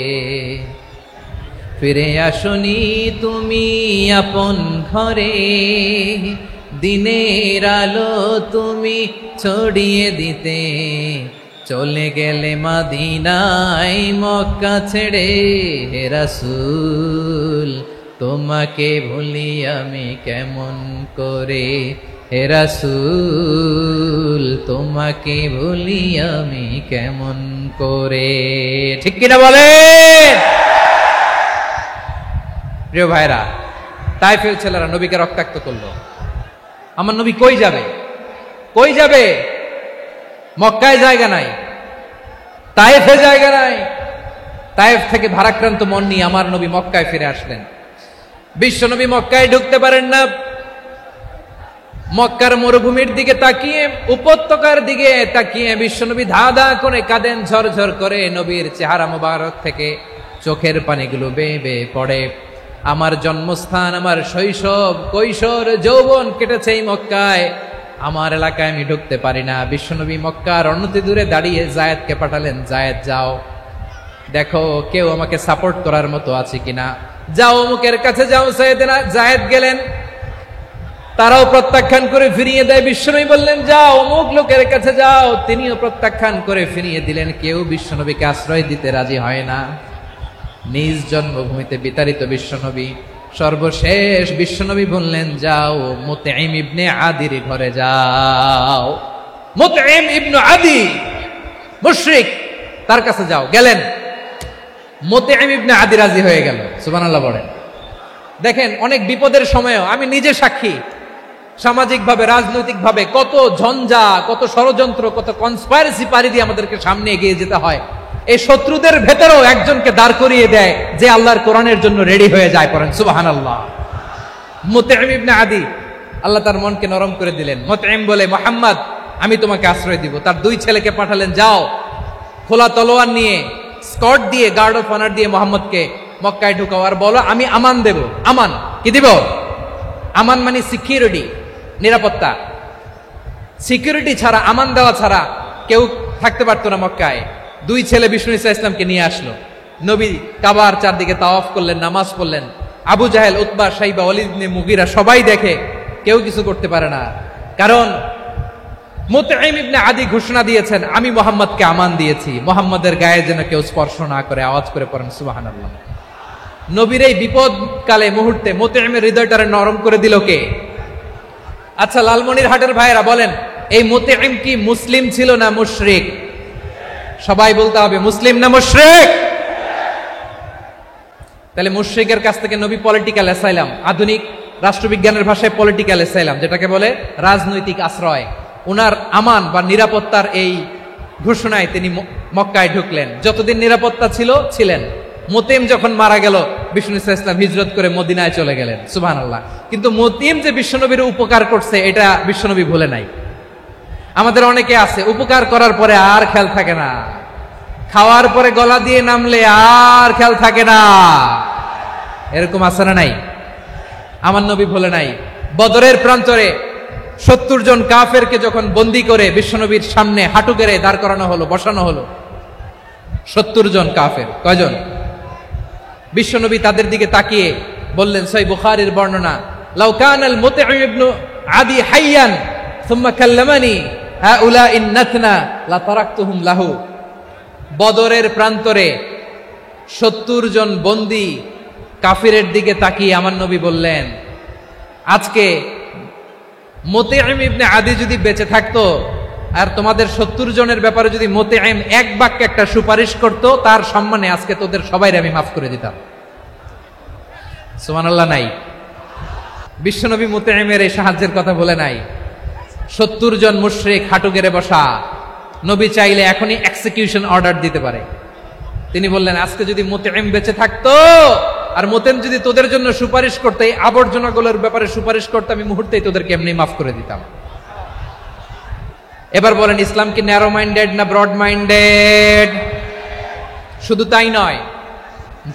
ফিরে আসনি তুমি আপন ঘরে, দিনের আলো তুমি ছড়িয়ে দিতে চলে গেলে মদিনায় মক্কা ছেড়ে। হে রাসূল তোমাকে ভুলি আমি কেমন করে, হে রাসূল তোমাকে ভুলি আমি কেমন করে। ঠিক কিনা বলেন? প্রিয় ভাইরা, তায়েফের ছেলেরা নবীকে রক্তাক্ত করলো। আমার নবী কই যাবে? কই যাবে? মক্কায় জায়গা নাই, তায়েফে জায়গা নাই। তায়েফ থেকে ভারাক্রান্ত মন নিয়ে আমার নবী মক্কায় ফিরে আসলেন। বিশ্ব নবী মক্কায় ঢুকতে পারেন না। মক্কার মরুভূমির দিকে তাকিয়ে, উপত্যকার দিকে তাকিয়ে বিশ্বনবী ধা ধা করে কাঁদেন, ঝরঝর করে। নবীর চেহারা মোবারক থেকে চোখের পানিগুলো বেয়ে বেয়ে পড়ে। আমার জন্মস্থান, আমার শৈশব, কৈশোর, যৌবন কেটেছে এই মক্কায়, আমার এলাকায় আমি ঢুকতে পারি না। বিশ্বনবী মক্কার অনতি দূরে দাঁড়িয়ে জায়েদকে পাঠালেন, জায়েদ যাও দেখো কেউ আমাকে সাপোর্ট করার মতো আছে কিনা, যাও অমুকের কাছে যাও। জায়েদ গেলেন, তারাও প্রত্যাখ্যান করে ফিরিয়ে দেয়। বিশ্বনবী বললেন যাও অমুক লোকের কাছে যাও, তিনিও প্রত্যাখ্যান করে ফিরিয়ে দিলেন। কেউ বিশ্বনবীকে আশ্রয় দিতে রাজি হয় না। নিজ জন্মভূমিতে বিতাড়িত বিশ্বনবী, সর্বশেষ বিশ্বনবী বললেন যাও মুতঈম ইবনে আদির ঘরে যাও। মুতঈম ইবনে আদি মুশরিক, তার কাছে যাও। গেলেন, মুতঈম ইবনে আদি রাজি হয়ে গেল। সুবহানাল্লাহ বলেন। দেখেন, অনেক বিপদের সময়ও আমি নিজে সাক্ষী, সামাজিকভাবে, রাজনৈতিকভাবে কত ঝঞ্ঝা, কত ষড়যন্ত্র, কত কনস্পাইরেসি পাড়ি দিয়ে আমাদেরকে সামনে এগিয়ে যেতে হয়। এই শত্রুদের ভেতরেও একজনকে দাঁড় করিয়ে দেয় যে আল্লাহর কোরআনের জন্য রেডি হয়ে যায়। পড়েন সুবহানাল্লাহ। মুতঈম ইবনে আদি, আল্লাহ তার মনকে নরম করে দিলেন। মুতঈম বলে, মুহাম্মদ আমি তোমাকে আশ্রয় দিব। তার দুই ছেলেকে পাঠালেন, যাও খোলা তলোয়ার নিয়ে, স্কট দিয়ে, গার্ড অফ অনার দিয়ে মোহাম্মদকে মক্কায় ঢুকাও, আর বলো আমি আমান দেব। আমান কি দিব? আমান মানে সিকিউরিটি, নিরাপত্তা। সিকিউরিটি ছাড়া, আমান দেওয়া ছাড়া কেউ থাকতে পারতো না মক্কায়। দুই ছেলে বিষ্ণু ইসা ইসলামকে নিয়ে আসলো। নবী কাবার চারদিকে তাওয়াফ করলেন, নামাজ পড়লেন। আবু জাহেল, উতবা, শাইবা, ওয়ালিদ ইবনে মুগীরা সবাই দেখে, কেউ কিছু করতে পারে না। কারণ মুতঈম ইবনে আদি ঘোষণা দিয়েছেন, আমি মুহাম্মদকে আমান দিয়েছি, মুহাম্মদের গায়ে যেন কেউ স্পর্শ না করে। আওয়াজ করে পড়েন সুবহানাল্লাহ। নবীর এই বিপদকালে মুহূর্তে মুতঈমের হৃদয়টারে নরম করে দিল কে? আচ্ছা লালমনিরহাটের ভাইয়েরা বলেন, এই মুতঈম কি মুসলিম ছিল না মুশরিক? সবাই বলতে হবে মুসলিম না মুশরিক? তাহলে মুশরিকের কাছ থেকে নবী পলিটিক্যাল অ্যাসাইলাম, আধুনিক রাষ্ট্রবিজ্ঞানের ভাষায় পলিটিক্যাল অ্যাসাইলাম, যেটাকে বলে রাজনৈতিক আশ্রয়, উনার আমান বা নিরাপত্তার এই ঘোষণায় তিনি মক্কায় ঢুকলেন। যতদিন নিরাপত্তা ছিল ছিলেন। মুতঈম যখন মারা গেল, বিষ্ণু ইসলাম হিজরত করে মদিনায় চলে গেলেন। সুবহানাল্লাহ। কিন্তু মুতঈম যে বিশ্বনবীর উপকার করছে এটা বিশ্বনবী ভুলে নাই। আমাদের অনেকে আছে উপকার করার পরে আর খেয়াল থাকে না, খাওয়ার পরে গলা দিয়ে নামলে আর খেয়াল থাকে না। এরকম আছে না নাই? আমার নবী ভুলে নাই। বদরের প্রান্তরে 70 জন কাফেরকে যখন বন্দী করে বিশ্বনবীর সামনে হাঁটু গেড়ে দাঁড় করানো হলো, বসানো হলো, 70 জন কাফের। কয়জন? বিশ্বনবী তাদের দিকে তাকিয়ে বললেন, সহিহ বুখারীর বর্ণনা, লাউ কানাল মুতঈম ইবনে আদি হাইয়ান সুম্মা কাল্লামানি হাউলাই নাতনা লা তারাকতুহুম লাহু। বদরের প্রান্তরে 70 জন বন্দী কাফিরের দিকে তাকিয়ে আমার নবী বললেন, আজকে মুতঈম ইবনে আদি যদি বেঁচে থাকতো আর তোমাদের 70 জনের ব্যাপারে যদি মুতঈম এক বাক্যে একটা সুপারিশ করত, তার সম্মানে আজকে তোদের সবাইকে আমি মাফ করে দিতাম। সুবহানাল্লাহ। নাই? বিশ্বনবী মুতঈমের এই সাহায্যের কথা বলে নাই। 70 জন মুশরিক হাঁটু গেড়ে বসা, নবী চাইলে এখনই এক্সিকিউশন অর্ডার দিতে পারে। তিনি বললেন, আজকে যদি মুতঈম বেঁচে থাকতো আর মুতঈম যদি তোদের জন্য সুপারিশ করতে, এই আবর্জনাগুলোর ব্যাপারে সুপারিশ করতে, আমি মুহূর্তেই তোদেরকে এমনি মাফ করে দিতাম। এবার বলেন, ইসলাম কি ন্যারো মাইন্ডেড না ব্রড মাইন্ডেড? শুধু তাই নয়,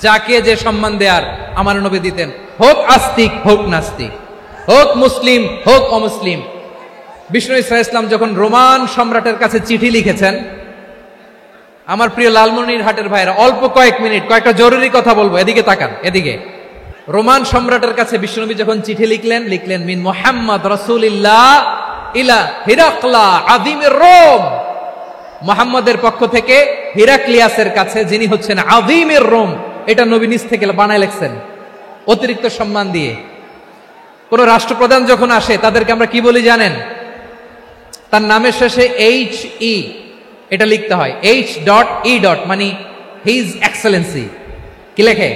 যাকে যে সম্মান দেয়ার আমার নবী দিতেন, হোক আস্তিক হোক নাস্তিক, হোক মুসলিম হোক অমুসলিম। বিষ্ণু ইসলাম যখন রোমান সম্রাটের কাছে চিঠি লিখেছেন, আমার প্রিয় লালমনিরহাটের ভাইরা, অল্প কয়েক মিনিট কয়েকটা জরুরি কথা বলবো, এদিকে তাকান, এদিকে। রোমান সম্রাটের কাছে বিশ্বনবী যখন চিঠি লিখলেন মিন মুহাম্মদ রাসূলিল্লাহ ইলা হিরাকলা আযীমির রোম, মুহাম্মদের পক্ষ থেকে হিরাক্লিয়াসের কাছে, যিনি হচ্ছেন আযীমির রোম। এটা নবী নিজ থেকে বানায় লিখছেন, অতিরিক্ত সম্মান দিয়ে। কোন রাষ্ট্রপ্রধান যখন আসে তাদেরকে আমরা কি বলি জানেন? তার নামের শেষে HE এটা লিখতে হয়, H.E. মানে হিজ এক্সেলেন্সি। কি লেখে?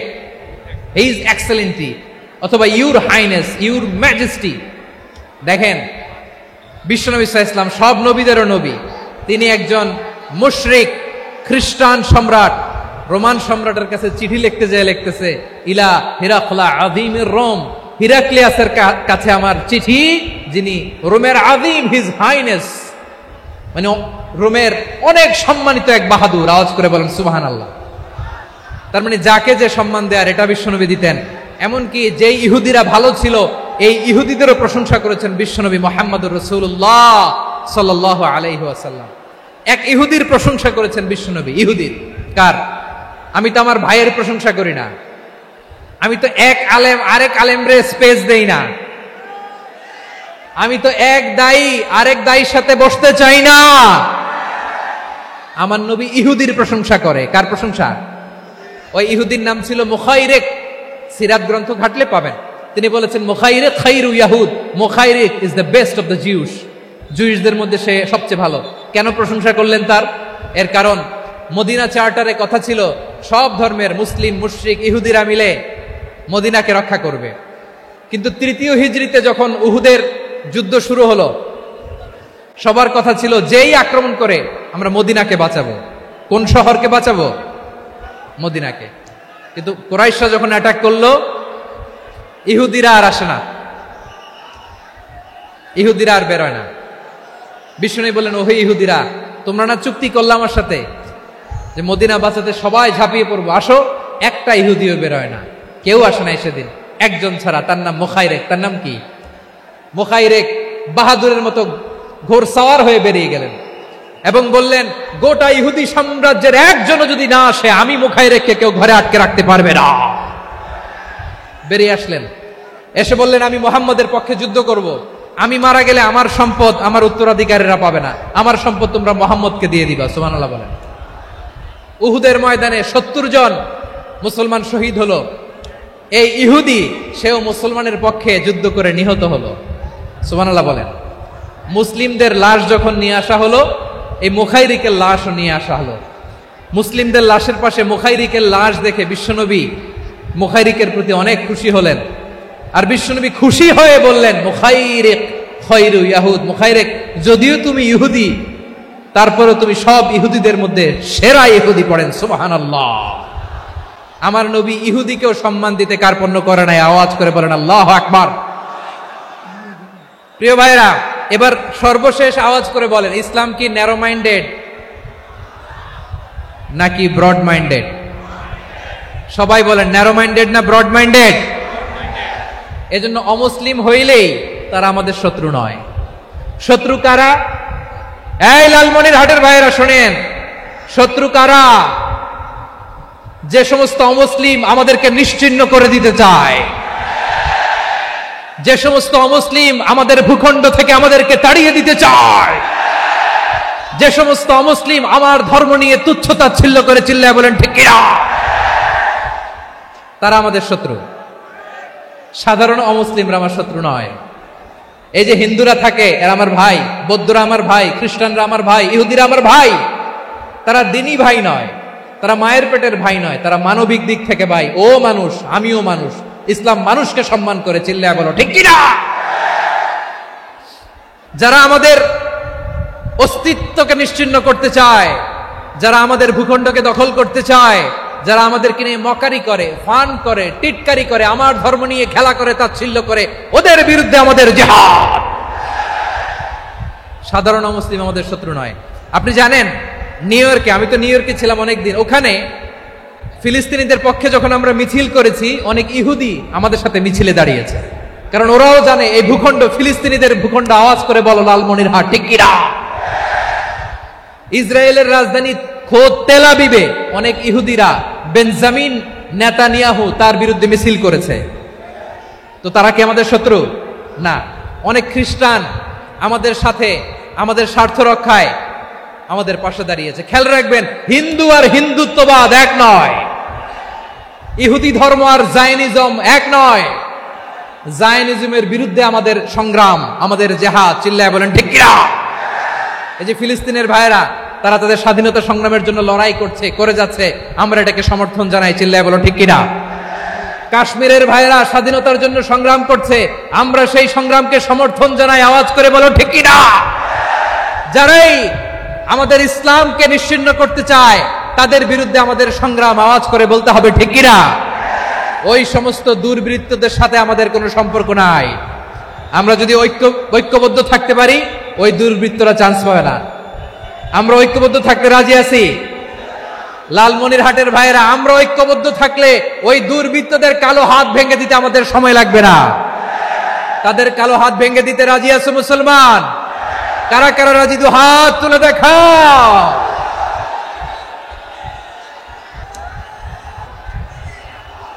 হিজ এক্সেলেন্সি, অথবা ইউর হাইনেস, ইউর ম্যাজেস্টি। দেখেন, বিশ্বনবী সাল্লাল্লাহু আলাইহি ওয়াসাল্লাম সব নবীদেরও নবী। তিনি একজন মুশরিক খ্রিস্টান সম্রাট, রোমান সম্রাটের কাছে চিঠি লিখতে যায়, লিখতেছে, ইলা হিরাকলা আযীমির রোম, হিরাক্লিয়াসের কাছে আমার চিঠি, যিনি রোমের আযীম, হিজ হাইনেস, মানে রোমের অনেক সম্মানিত এক বাহাদুর। আওয়াজ করে বলেন সুবহানাল্লাহ। তার মানে যাকে যে সম্মান দেয়ার এটা বিশ্বনবী দিতেন। এমনকি যেই ইহুদিরা ভালো ছিল, এই ইহুদিদেরও প্রশংসা করেছেন বিশ্বনবী মুহাম্মদুর রাসূলুল্লাহ সাল্লাল্লাহু আলাইহি ওয়াসাল্লাম। এক ইহুদির প্রশংসা করেছেন বিশ্বনবী। ইহুদির কার? আমি তো আমার ভাইয়ের প্রশংসা করি না, আমি তো এক আলেম আরেক আলেমরে স্পেস দেই না, আমি তো এক দায়ী আরেক দায়ীর সাথে বসতে চাই না। আমার নবী ইহুদির প্রশংসা করে। কার প্রশংসা? ওই ইহুদির নাম ছিল মুখাইরিক। সিরাত গ্রন্থ ঘাটলে পাবেন। তিনি বলেছেন, মুখাইরিক খাইরু ইয়াহুদ, Mukhayriq is the best of the Jews. জুইশদের মধ্যে সে সবচেয়ে ভালো। কেন প্রশংসা করলেন তার? এর কারণ মদিনা চার্টারে কথা ছিল সব ধর্মের মুসলিম, মুশরিক, ইহুদিরা মিলে মদিনাকে রক্ষা করবে। কিন্তু তৃতীয় হিজরিতে যখন উহুদের যুদ্ধ শুরু হলো, সবার কথা ছিল যেই আক্রমণ করে আমরা মদিনাকে বাঁচাবো। কোন শহরকে বাঁচাবো? মদিনাকে। কিন্তু কুরাইশরা যখন অ্যাটাক করলো, ইহুদিরা আর আসে না, ইহুদিরা আর বেরোয় না। বিষ্ণু বললেন, ওহে ইহুদিরা, তোমরা না চুক্তি করলে আমার সাথে যে মদিনা বাঁচাতে সবাই ঝাঁপিয়ে পড়বো, আসো। একটা ইহুদিও বেরোয় না, কেউ আসে নাই সেদিন, একজন ছাড়া, তার নাম মুখাইরেক। তার নাম কি? মুখাইরেক বাহাদুরের মতো ঘোড়সাওয়ার হয়ে বেরিয়ে গেলেন এবং বললেন, গোটা ইহুদি সাম্রাজ্যের একজনও যদি না আসে, আমি মুখাইরেককে কেউ ঘরে আটকে রাখতে পারবে না। বেরিয়ে আসলেন, এসে বললেন, আমি মুহাম্মদের পক্ষে যুদ্ধ করব। আমি মারা গেলে আমার সম্পদ আমার উত্তরাধিকারীরা পাবে না, আমার সম্পদ তোমরা মুহাম্মদকে দিয়ে দিবা। সুবহানাল্লাহ বলেন। উহুদের ময়দানে 70 জন মুসলমান শহীদ হলো। এই ইহুদি সেও মুসলমানের পক্ষে যুদ্ধ করে নিহত হলো। সুবহানাল্লাহ বলেন। মুসলিমদের লাশ যখন নিয়ে আসা হলো, এই মুখাইরিকের লাশও নিয়ে আসা হলো। মুসলিমদের লাশের পাশে মুখাইরিকের লাশ দেখে বিশ্বনবী মুখাইরিকের প্রতি অনেক খুশি হলেন। আর বিশ্বনবী খুশি হয়ে বললেন, মুখাইরিক খায়রু ইয়াহুদ, মুখাইরিক যদিও তুমি ইহুদি, তারপরে তুমি সব ইহুদিদের মধ্যে সেরা ইহুদি। পড়েন সুবহানাল্লাহ। আমার নবী ইহুদিকেও সম্মান দিতে কার্পণ্য করে নাই। আওয়াজ করে বলেন আল্লাহু আকবার। প্রিয় ভাইরা, এবার সর্বশেষ আওয়াজ করে বলেন, ইসলাম কি ন্যারো মাইন্ডেড নাকি ব্রড মাইন্ডেড? সবাই বলেন, ন্যারো মাইন্ডেড না ব্রড মাইন্ডেড? এজন্য অমুসলিম হইলেই তারা আমাদের শত্রু নয়। শত্রু কারা? এই লালমনিরহাটের ভাইরা শোনেন, শত্রু কারা? যে সমস্ত অমুসলিম আমাদেরকে নিশ্চিহ্ন করে দিতে চায়, যে সমস্ত অমুসলিম আমাদের ভূখণ্ড থেকে আমাদেরকে তাড়িয়ে দিতে চায়, যে সমস্ত অমুসলিম আমার ধর্ম নিয়ে তুচ্ছতাচ্ছিল্য করে চিল্লায় বলেন ঠিক কিনা, তারা আমাদের শত্রু। সাধারণ অমুসলিমরা আমার শত্রু নয়। এই যে হিন্দুরা থাকে, এরা আমার ভাই, বৌদ্ধরা আমার ভাই, খ্রিস্টানরা আমার ভাই, ইহুদিরা আমার ভাই। তারা দিনই ভাই নয়, তারা মায়ের পেটের ভাই নয়, তারা মানবিক দিক থেকে ভাই। ও মানুষ, আমিও মানুষ। ইসলাম মানুষকে সম্মান করে, চিল্লায় বলো ঠিক কিনা। যারা আমাদের অস্তিত্বকে নিশ্চিহ্ন করতে চায়, যারা আমাদের ভূখণ্ডকে দখল করতে চায়, যারা আমাদেরকে নিয়ে মকারি করে, ফান করে, টিটকারি করে, আমার ধর্ম নিয়ে খেলা করে, তাচ্ছিল্য করে, ওদের বিরুদ্ধে আমাদের জিহাদ। সাধারণ মুসলিম আমাদের শত্রু নয়। আপনি জানেন নিউ ইয়র্কে, আমি তো নিউ ইয়র্কে ছিলাম অনেকদিন, ওখানে ফিলিস্তিনিদের পক্ষে যখন আমরা মিছিল করেছি, অনেক ইহুদি আমাদের সাথে মিছিলে দাঁড়িয়েছে। কারণ ওরাও জানে এই ভূখণ্ড ফিলিস্তিনিদের ভূখণ্ড। আওয়াজ করে বলো লালমনিরহাট ঠিক কিনা। ইসরায়েলের রাজধানী খোদ তেল আবিবে অনেক ইহুদিরা বেঞ্জামিন নেতানিয়াহু তার বিরুদ্ধে মিছিল করেছে। তো তারা কি আমাদের শত্রু? না। অনেক খ্রিস্টান আমাদের সাথে আমাদের স্বার্থ রক্ষায় আমাদের পাশে দাঁড়িয়েছে। খেয়াল রাখবেন, হিন্দু আর হিন্দুত্ববাদ এক নয়, ইহুদি ধর্ম আর জায়নিজম এক নয়। জায়নিজমের বিরুদ্ধে আমাদের সংগ্রাম, আমাদের জিহাদ। চিল্লায় বলেন ঠিক কিনা। এই যে ফিলিস্তিনের ভাইরা, তারা তাদের স্বাধীনতা সংগ্রামের জন্য লড়াই করছে, করে যাচ্ছে, আমরা এটাকে সমর্থন জানাই। চিল্লায় বলো ঠিক কিনা। কাশ্মীরের ভাইরা স্বাধীনতার জন্য সংগ্রাম করছে, আমরা সেই সংগ্রামকে সমর্থন জানাই। আওয়াজ করে বলো ঠিক কিনা। যারাই আমাদের ইসলামকে নিশ্চিহ্ন করতে চায়, তাদের বিরুদ্ধে আমাদের সংগ্রাম। আওয়াজ করে বলতে হবে ঠিক কিনা। ওই সমস্ত দুর্বৃত্তদের সাথে আমাদের কোনো সম্পর্ক নাই। আমরা যদি ঐক্যবদ্ধ থাকতে পারি, ওই দুর্বৃত্তরা চান্স পাবে না। আমরা ঐক্যবদ্ধ থাকতে রাজি আছি। লালমনিরহাটের ভাইরা, আমরা ঐক্যবদ্ধ থাকলে ওই দুর্বৃত্তদের কালো হাত ভেঙে দিতে আমাদের সময় লাগবে না। তাদের কালো হাত ভেঙে দিতে রাজি আছে মুসলমান? কারা কারা রাজি? দু হাত তুলে দেখাও।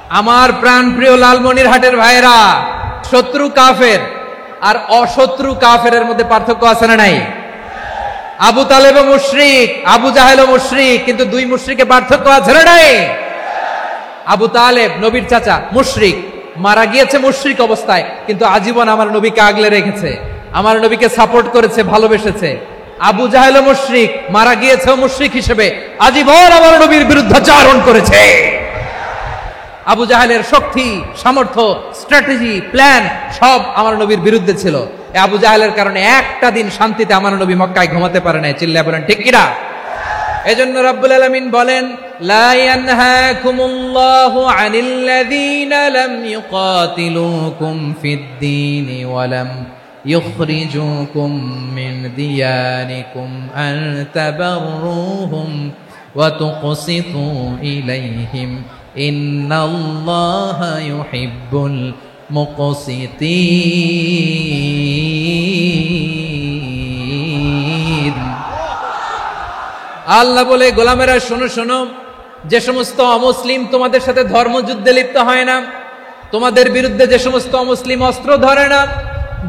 আমার প্রাণ প্রিয় লালমনিরহাটের ভাইরা, শত্রু কাফের আর অশত্রু কাফেরের মধ্যে পার্থক্য আছে না নাই? আবু তালেব মুশরিক, আবু জাহেল মুশরিক, কিন্তু দুই মুশরিকে পার্থক্য আছে না নাই? আবু তালেব নবীর চাচা, মুশরিক, মারা গিয়েছে মুশরিক অবস্থায়, কিন্তু আজীবন আমার নবীকে আগলে রেখেছে, আমার নবীকে সাপোর্ট করেছে, ভালোবেসেছে। আবু জাহেল মুশরিক, মারা গিয়েছে মুশরিক হিসেবে, আজীবন আমার নবীর বিরুদ্ধাচারণ করেছে। আবু জাহেলের শক্তি, সামর্থ্য, স্ট্র্যাটেজি, প্ল্যান সব আমার নবীর বিরুদ্ধে ছিল। আবু জাহেলের কারণে একটা দিন শান্তিতে আমার নবী মক্কায় ঘুমাতে পারে নাই। চিল্লায় বলেন ঠিক কিনা। এজন্য রব্বুল আলামিন বলেন, লা ইয়ানহাকুমুল্লাহু আনিল্লাযীনা লাম ইউকাতিলুকুম ফিদ-দীনি ওয়া লাম يخرجوكم من دياركم أن تبروهم وتقسطوا إليهم إن الله يحب المقسطين আল্লাহ বলে, গোলামেরা শোনো শোনো, যে সমস্ত অমুসলিম তোমাদের সাথে ধর্মযুদ্ধে লিপ্ত হয় না, তোমাদের বিরুদ্ধে যে সমস্ত অমুসলিম অস্ত্র ধরে না,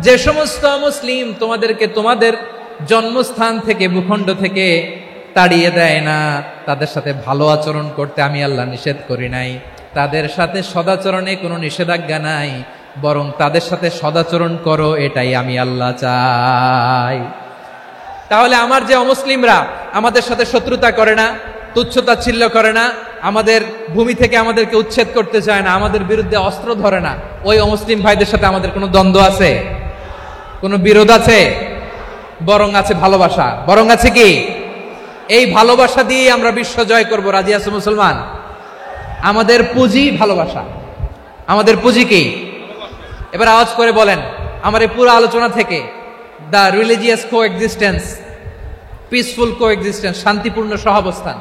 যে সমস্ত অমুসলিম তোমাদেরকে তোমাদের জন্মস্থান থেকে, ভূখণ্ড থেকে তাড়িয়ে দেয় না, তাদের সাথে ভালো আচরণ করতে আমি আল্লাহ নিষেধ করি নাই। তাদের সাথে সদাচরণে কোনো নিষেধাজ্ঞা নাই, বরং তাদের সাথে সদাচরণ করো, এটাই আমি আল্লাহ চাই। তাহলে আমার যে অমুসলিমরা আমাদের সাথে শত্রুতা করে না, তুচ্ছতাচ্ছিল্য করে না, আমাদের ভূমি থেকে আমাদেরকে উচ্ছেদ করতে চায় না, আমাদের বিরুদ্ধে অস্ত্র ধরে না, ওই অমুসলিম ভাইদের সাথে আমাদের কোনো দ্বন্দ্ব আছে? কোনো বিরোধ আছে? বরং আছে ভালোবাসা। বরং আছে কি? এই ভালোবাসা দিয়ে আমরা বিশ্ব জয় করব। রাজি আছে মুসলমান? আমাদের পুঁজি ভালোবাসা। আমাদের পুঁজি কি? এবার আওয়াজ করে বলেন, আমার এই পুরো আলোচনা থেকে the religious coexistence, peaceful coexistence, শান্তিপূর্ণ সহাবস্থান,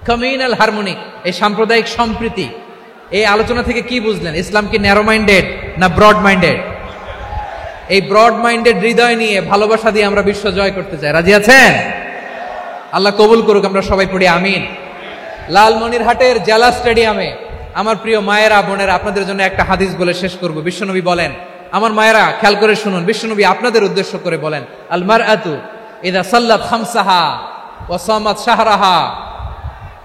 কমিউনাল হারমোনি, এই সাম্প্রদায়িক সম্প্রীতি, এই আলোচনা থেকে কি বুঝলেন? ইসলাম কি ন্যারো মাইন্ডেড না ব্রড মাইন্ডেড? এই ব্রড মাইন্ডেড হৃদয় নিয়ে, ভালোবাসা দিয়ে আমরা বিশ্ব জয় করতে চাই। রাজি আছেন? আল্লাহ কবুল করুক। আমরা সবাই পড়ি আমিন। লালমনিরহাটের জেলা স্টেডিয়ামে আমার প্রিয় মায়েরা, বোনেরা, আপনাদের জন্য একটা হাদিস বলে শেষ করব। বিশ্বনবী বলেন, আমার মায়েরা খেয়াল করে শুনুন, বিশ্বনবী আপনাদের উদ্দেশ্য করে বলেন, আল মারআতু ইযা সাল্লাত খামসাহা ওয়া সামাত শাহরাহা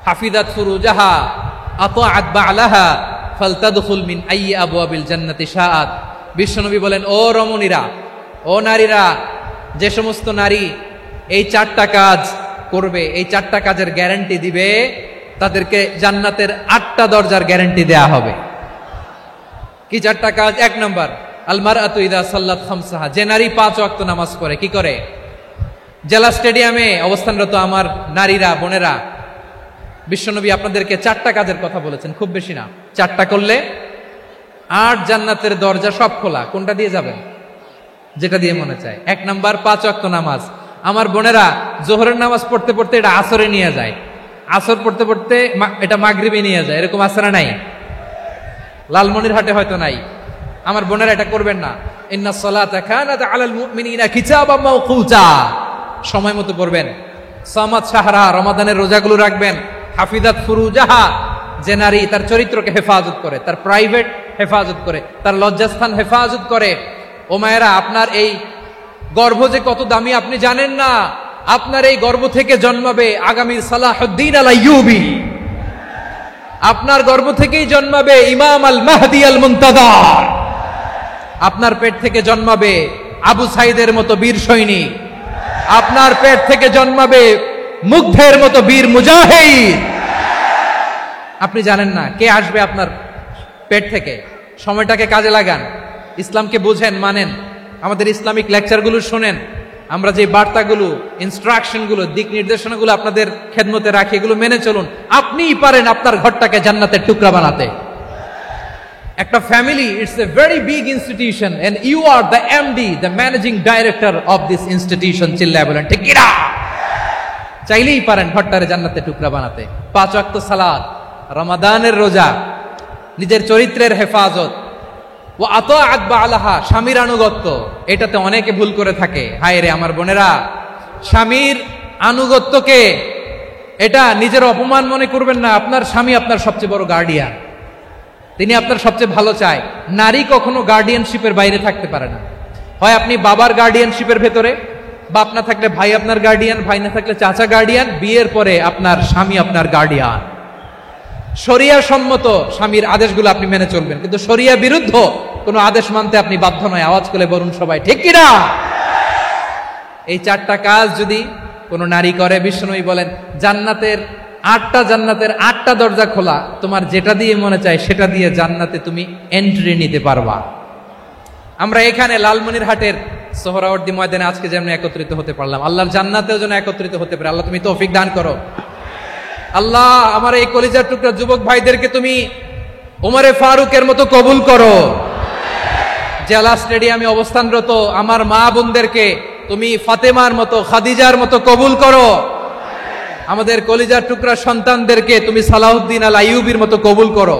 হাফিজাত ফুরুজাহা আতাআত বা'লাহা ফালতাদখুল মিন আইয়ি আবওয়াবিল জান্নাতি শাআত। বিশ্বনবী বলেন, ও রমণীরা, ও নারীরা, যে সমস্ত নারী এই চারটা কাজ করবে, এই চারটা কাজের গ্যারান্টি দিবে, তাদেরকে জান্নাতের 8টা দরজার গ্যারান্টি দেয়া হবে। কি চারটা কাজ? 1 নাম্বার, আল মারআতু ইযা সাল্লাত খামসাহা, যে নারী 5 ওয়াক্ত নামাজ পড়ে। কি করে? জেলা স্টেডিয়ামে অবস্থানরত আমার নারীরা, বোনেরা, বিশ্বনবী আপনাদেরকে 4টা কাজের কথা বলেছেন, খুব বেশি না। 4টা করলে 8 জান্নাতের দরজা সব খোলা। কোনটা দিয়ে যাবেন? যেটা দিয়ে মনে চায়। 1 নাম্বার 5 ওয়াক্ত নামাজ। আমার বোনেরা জোহরের নামাজ পড়তে পড়তে এটা আসরে নিয়ে যায়, আসর পড়তে পড়তে এটা মাগরিবে নিয়ে যায়। এরকম আছে না নাই? লালমনিরহাটে হয়তো নাই। আমার বোনেরা এটা করবেন না। ইন্নাস সালাতা কানাত আলাল মুমিনিনা কিতাবাম মাওকুতা, সময় মতো পড়বেন। সামাত শাহরা, রমাদানের রোজাগুলো রাখবেন। হাফিজাত ফুরুজাহা, যে নারী তার চরিত্রকে হেফাজত করে, তার প্রাইভেট হেফাজত করে, তার লজ্জাস্থান হেফাজত করে। ও মায়েরা, আপনার এই গর্ভ যে কত দামি আপনি জানেন না। আপনার এই গর্ভ থেকে জন্মাবে আগামী সালাহুদ্দিন আল আইয়ুবী। আপনার গর্ভ থেকেই জন্মাবে ইমাম আল মাহদি আল মুনতাযার। আপনার পেট থেকে জন্মাবে আবু সাইদের মতো বীর সৈনিক। আপনার পেট থেকে জন্মাবে মুগ্ধের মতো বীর মুজাহিদ। আপনি জানেন না কে আসবে আপনার পেট থেকে। সময়টাকে কাজে লাগান, ইসলামকে বুঝেন, মানেন, আমাদের ইসলামিক লেকচারগুলো শোনেন। আমরা যে বার্তাগুলো, ইনস্ট্রাকশনগুলো, দিক নির্দেশনাগুলো আপনাদের খেদমতে রাখি, এগুলো মেনে চলুন। আপনিই পারেন আপনার ঘরটাকে জান্নাতের টুকরা বানাতে। একটা family, it's a very big institution and you are the MD, the managing director of this institution. চিল্লায় বলেন ঠিক কিনা? চাইলেই পারেন ঘরটারে জান্নাতের টুকরা বানাতে। 5 ওয়াক্ত সালাত, রমাদানের রোজা, নিজের চরিত্রের হেফাজত, ও আতাআত বা'লাহা, স্বামীর আনুগত্য। এটাতে অনেকে ভুল করে থাকে। হায় রে আমার বোনেরা, স্বামীর আনুগত্যকে এটা নিজের অপমান মনে করবেন না। আপনার স্বামী আপনার সবচেয়ে বড় গার্ডিয়ান, তিনি আপনার সবচেয়ে ভালো চায়। নারী কখনো গার্ডিয়ানশিপের বাইরে থাকতে পারে না। হয় আপনি বাবার গার্ডিয়ানশিপের ভেতরে, বাপ না থাকলে ভাই আপনার গার্ডিয়ান, ভাই না থাকলে চাচা গার্ডিয়ান, বিয়ের পরে আপনার স্বামী আপনার গার্ডিয়ান। শরিয়া সম্মত স্বামীর আদেশগুলো আপনি মেনে চলবেন, কিন্তু শরিয়া বিরুদ্ধ কোনো আদেশ মানতে আপনি বাধ্য নয়। আওয়াজ করে বলুন সবাই ঠিক কিনা? এই 4টা কাজ যদি কোনো নারী করে, বিশ্বনবী বলেন জান্নাতের 8টা দরজা খোলা। তোমার যেটা দিয়ে মনে চায় সেটা দিয়ে জান্নাতে তুমি এন্ট্রি নিতে পারবা। আমরা এখানে লালমনিরহাটের সোহরাওয়ার্দী ময়দানে আজকে যেমন একত্রিত হতে পারলাম, আল্লাহর জান্নাতেও যেন একত্রিত হতে পারে। আল্লাহ তুমি তৌফিক দান করো। আল্লাহ আমার এই কলিজার টুকরা যুবক ভাইদেরকে তুমি ওমরে ফারুকের মতো কবুল করো, জেলা স্টেডিয়ামে অবস্থানরত আমার মা বোনদেরকে তুমি ফাতেমার মতো, খাদিজার মতো কবুল করো। আমাদের কলিজার টুকরা সন্তানদেরকে তুমি সালাউদ্দিন আল আইয়ুবীর মতো কবুল করো।